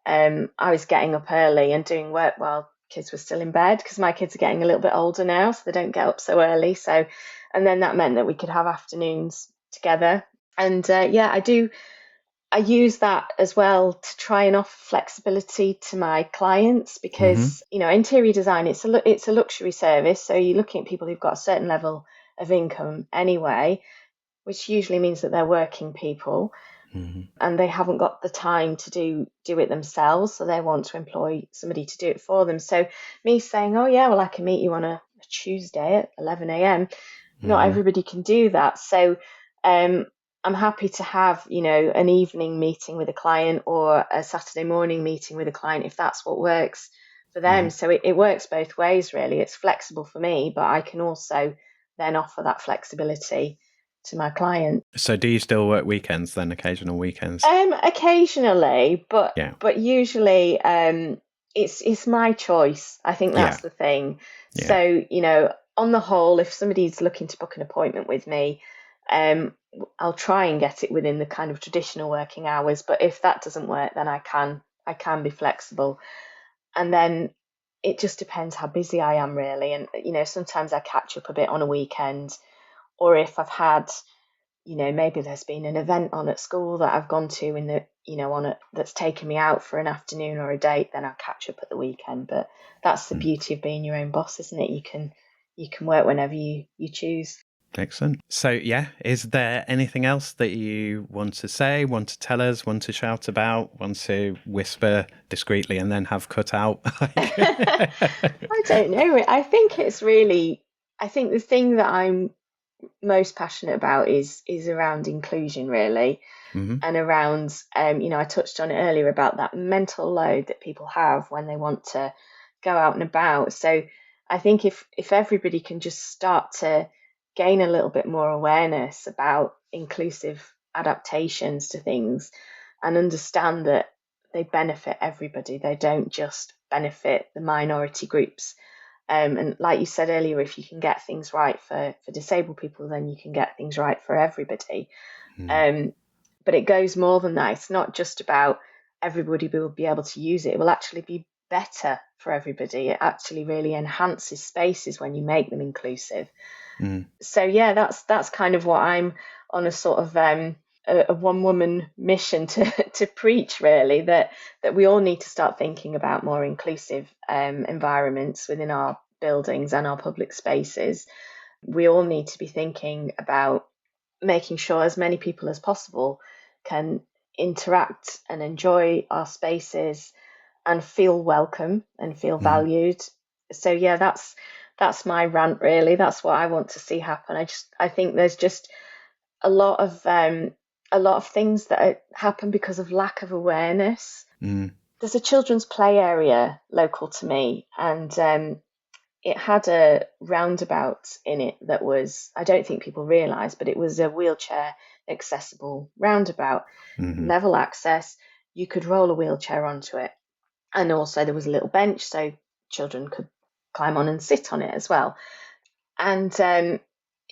I was getting up early and doing work while kids were still in bed, because my kids are getting a little bit older now, so they don't get up so early. So, and then that meant that we could have afternoons together. And I use that as well to try and offer flexibility to my clients, because interior design, it's a luxury service, so you're looking at people who've got a certain level of income anyway, which usually means that they're working people. And they haven't got the time to do it themselves, so they want to employ somebody to do it for them. So me saying, oh yeah, well, I can meet you on a Tuesday at 11 a.m. Not everybody can do that. So I'm happy to have an evening meeting with a client or a Saturday morning meeting with a client if that's what works for them. So it works both ways, really. It's flexible for me, but I can also then offer that flexibility to my client. So do you still work weekends then, occasional weekends? Occasionally, but usually it's my choice. I think that's the thing. Yeah. So, on the whole, if somebody's looking to book an appointment with me, I'll try and get it within the kind of traditional working hours. But if that doesn't work, then I can be flexible. And then it just depends how busy I am, really. And, sometimes I catch up a bit on a weekend, or if I've had, maybe there's been an event on at school that I've gone to in the, that's taken me out for an afternoon or a date, then I'll catch up at the weekend. But that's the beauty of being your own boss, isn't it? You can work whenever you choose. Excellent. So, is there anything else that you want to say, want to tell us, want to shout about, want to whisper discreetly and then have cut out? I don't know. I think the thing that I'm most passionate about is around inclusion, really. And around, I touched on it earlier about that mental load that people have when they want to go out and about. So I think if everybody can just start to gain a little bit more awareness about inclusive adaptations to things and understand that they benefit everybody, they don't just benefit the minority groups. And like you said earlier, if you can get things right for disabled people, then you can get things right for everybody. But it goes more than that. It's not just about everybody will be able to use it. It will actually be better for everybody. It actually really enhances spaces when you make them inclusive. So that's kind of what I'm on, a sort of a one-woman mission to preach, really, that we all need to start thinking about more inclusive environments within our buildings and our public spaces. We all need to be thinking about making sure as many people as possible can interact and enjoy our spaces and feel welcome and feel valued. So yeah, that's my rant really. That's what I want to see happen. I think there's just a lot of things that happen because of lack of awareness. There's a children's play area local to me, and it had a roundabout in it that was, I don't think people realise, but it was a wheelchair accessible roundabout, level access. You could roll a wheelchair onto it. And also there was a little bench so children could climb on and sit on it as well. And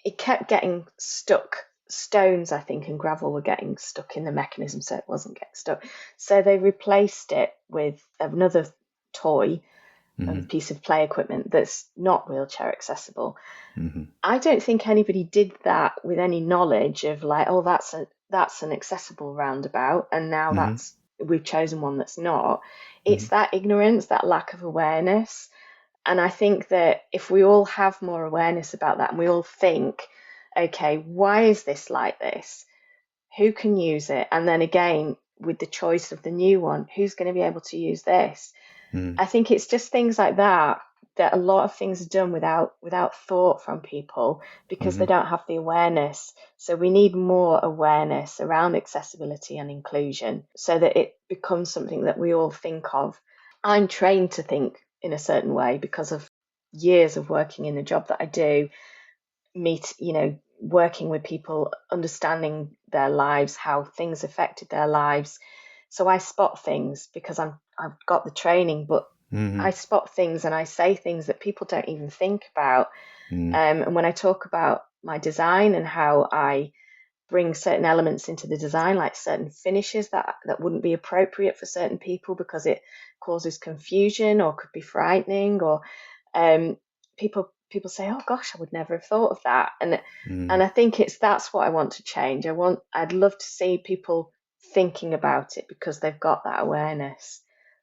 it kept getting stuck. Stones, I think, and gravel were getting stuck in the mechanism, so it wasn't getting stuck. So they replaced it with another toy, a piece of play equipment that's not wheelchair accessible. I don't think anybody did that with any knowledge of like, oh, that's an accessible roundabout, and now we've chosen one that's not. It's that ignorance, that lack of awareness. And I think that if we all have more awareness about that, and we all think, okay, why is this like this? Who can use it? And then again, with the choice of the new one, who's going to be able to use this? I think it's just things like that a lot of things are done without thought from people because they don't have the awareness. So we need more awareness around accessibility and inclusion so that it becomes something that we all think of. I'm trained to think in a certain way because of years of working in the job that I do, working with people, understanding their lives, how things affected their lives. So I spot things because I've got the training, but I spot things and I say things that people don't even think about. And when I talk about my design and how I bring certain elements into the design, like certain finishes that wouldn't be appropriate for certain people because it causes confusion or could be frightening, or people say, oh gosh, I would never have thought of that. And I think that's what I want to change. I'd love to see people thinking about it because they've got that awareness.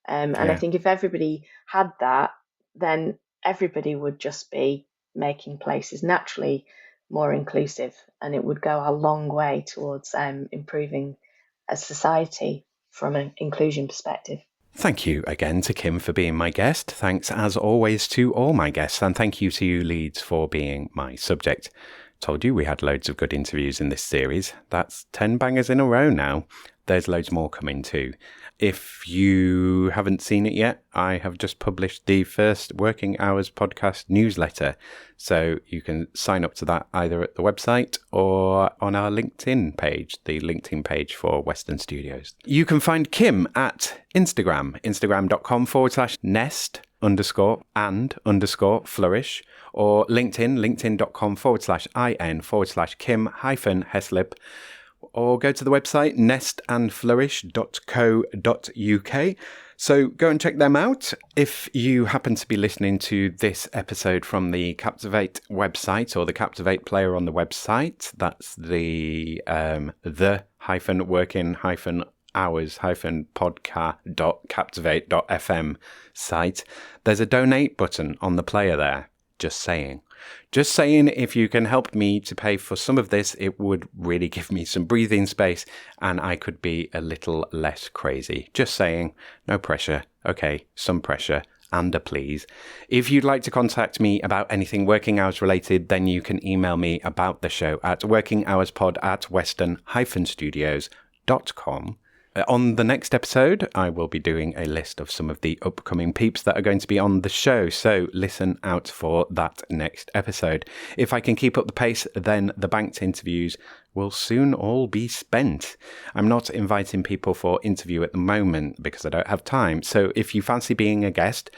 And I think if everybody had that, then everybody would just be making places naturally more inclusive, and it would go a long way towards improving a society from an inclusion perspective. Thank you again to Kim for being my guest. Thanks as always to all my guests, and thank you to you, Leeds, for being my subject. Told you we had loads of good interviews in this series. That's 10 bangers in a row now. There's loads more coming too. If you haven't seen it yet, I have just published the first Working Hours podcast newsletter. So you can sign up to that either at the website or on our LinkedIn page, the LinkedIn page for Western Studios. You can find Kim at Instagram.com/nest_and_flourish, or linkedin.com/in/Kim-Heslip, or go to the website nestandflourish.co.uk. So go and check them out. If you happen to be listening to this episode from the Captivate website or the Captivate player on the website, that's the working-hours-podcast.captivate.fm site, there's a donate button on the player there. Just saying. Just saying, if you can help me to pay for some of this, it would really give me some breathing space and I could be a little less crazy. Just saying, no pressure. Okay, some pressure and a please. If you'd like to contact me about anything working hours related, then you can email me about the show at workinghourspod@western-studios.com. On the next episode, I will be doing a list of some of the upcoming peeps that are going to be on the show, so listen out for that next episode. If I can keep up the pace, then the banked interviews will soon all be spent. I'm not inviting people for interview at the moment because I don't have time, so if you fancy being a guest,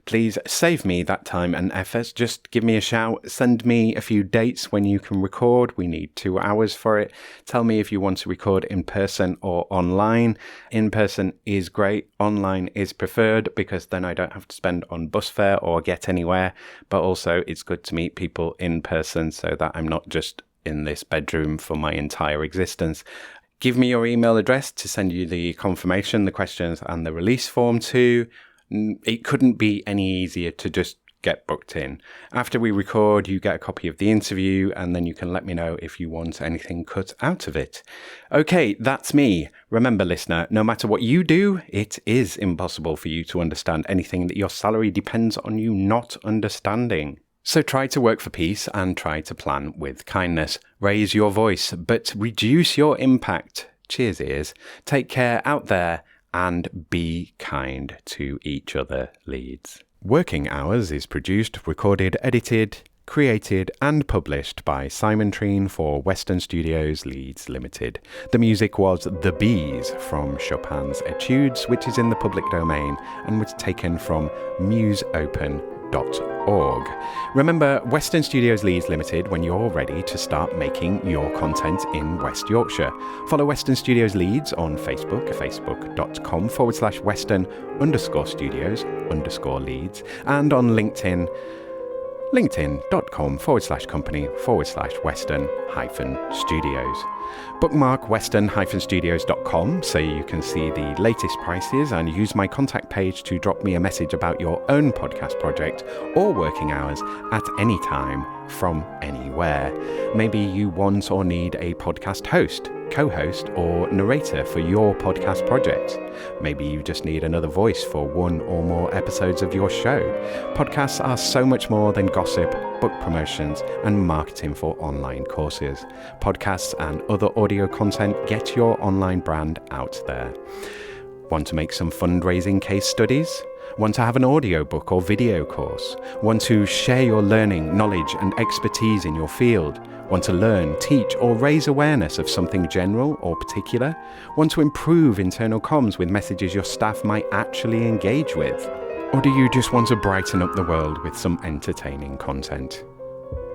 please save me that time and effort. Just give me a shout, send me a few dates when you can record. We need 2 hours for it. Tell me if you want to record in person or online. In person is great, online is preferred because then I don't have to spend on bus fare or get anywhere, but also it's good to meet people in person so that I'm not just in this bedroom for my entire existence. Give me your email address to send you the confirmation, the questions and the release form to. It couldn't be any easier to just get booked in. After we record, you get a copy of the interview, and then you can let me know if you want anything cut out of it. Okay, that's me. Remember, listener, no matter what you do, it is impossible for you to understand anything that your salary depends on you not understanding. So try to work for peace and try to plan with kindness. Raise your voice, but reduce your impact. Cheers, ears. Take care out there and be kind to each other, Leeds. Working Hours is produced, recorded, edited, created and published by Simon Treen for Western Studios Leeds Limited. The music was The Bees from Chopin's Etudes, which is in the public domain and was taken from museopen.org. Remember, Western Studios Leeds Limited when you're ready to start making your content in West Yorkshire. Follow Western Studios Leeds on Facebook, facebook.com/Western_Studios_Leeds, and on LinkedIn, linkedin.com/company/Western-Studios. Bookmark western-studios.com so you can see the latest prices and use my contact page to drop me a message about your own podcast project or working hours at any time from anywhere. Maybe you want or need a podcast host, co-host or narrator for your podcast project. Maybe you just need another voice for one or more episodes of your show. Podcasts are so much more than gossip, book promotions and marketing for online courses. Podcasts and other audio content get your online brand out there. Want to make some fundraising case studies? Want to have an audiobook or video course? Want to share your learning, knowledge and expertise in your field? Want to learn, teach or raise awareness of something general or particular? Want to improve internal comms with messages your staff might actually engage with? Or do you just want to brighten up the world with some entertaining content?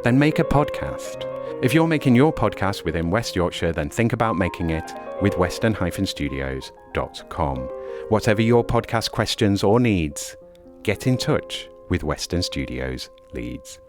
Then make a podcast. If you're making your podcast within West Yorkshire, then think about making it with western-studios.com. Whatever your podcast questions or needs, get in touch with Western Studios Leeds.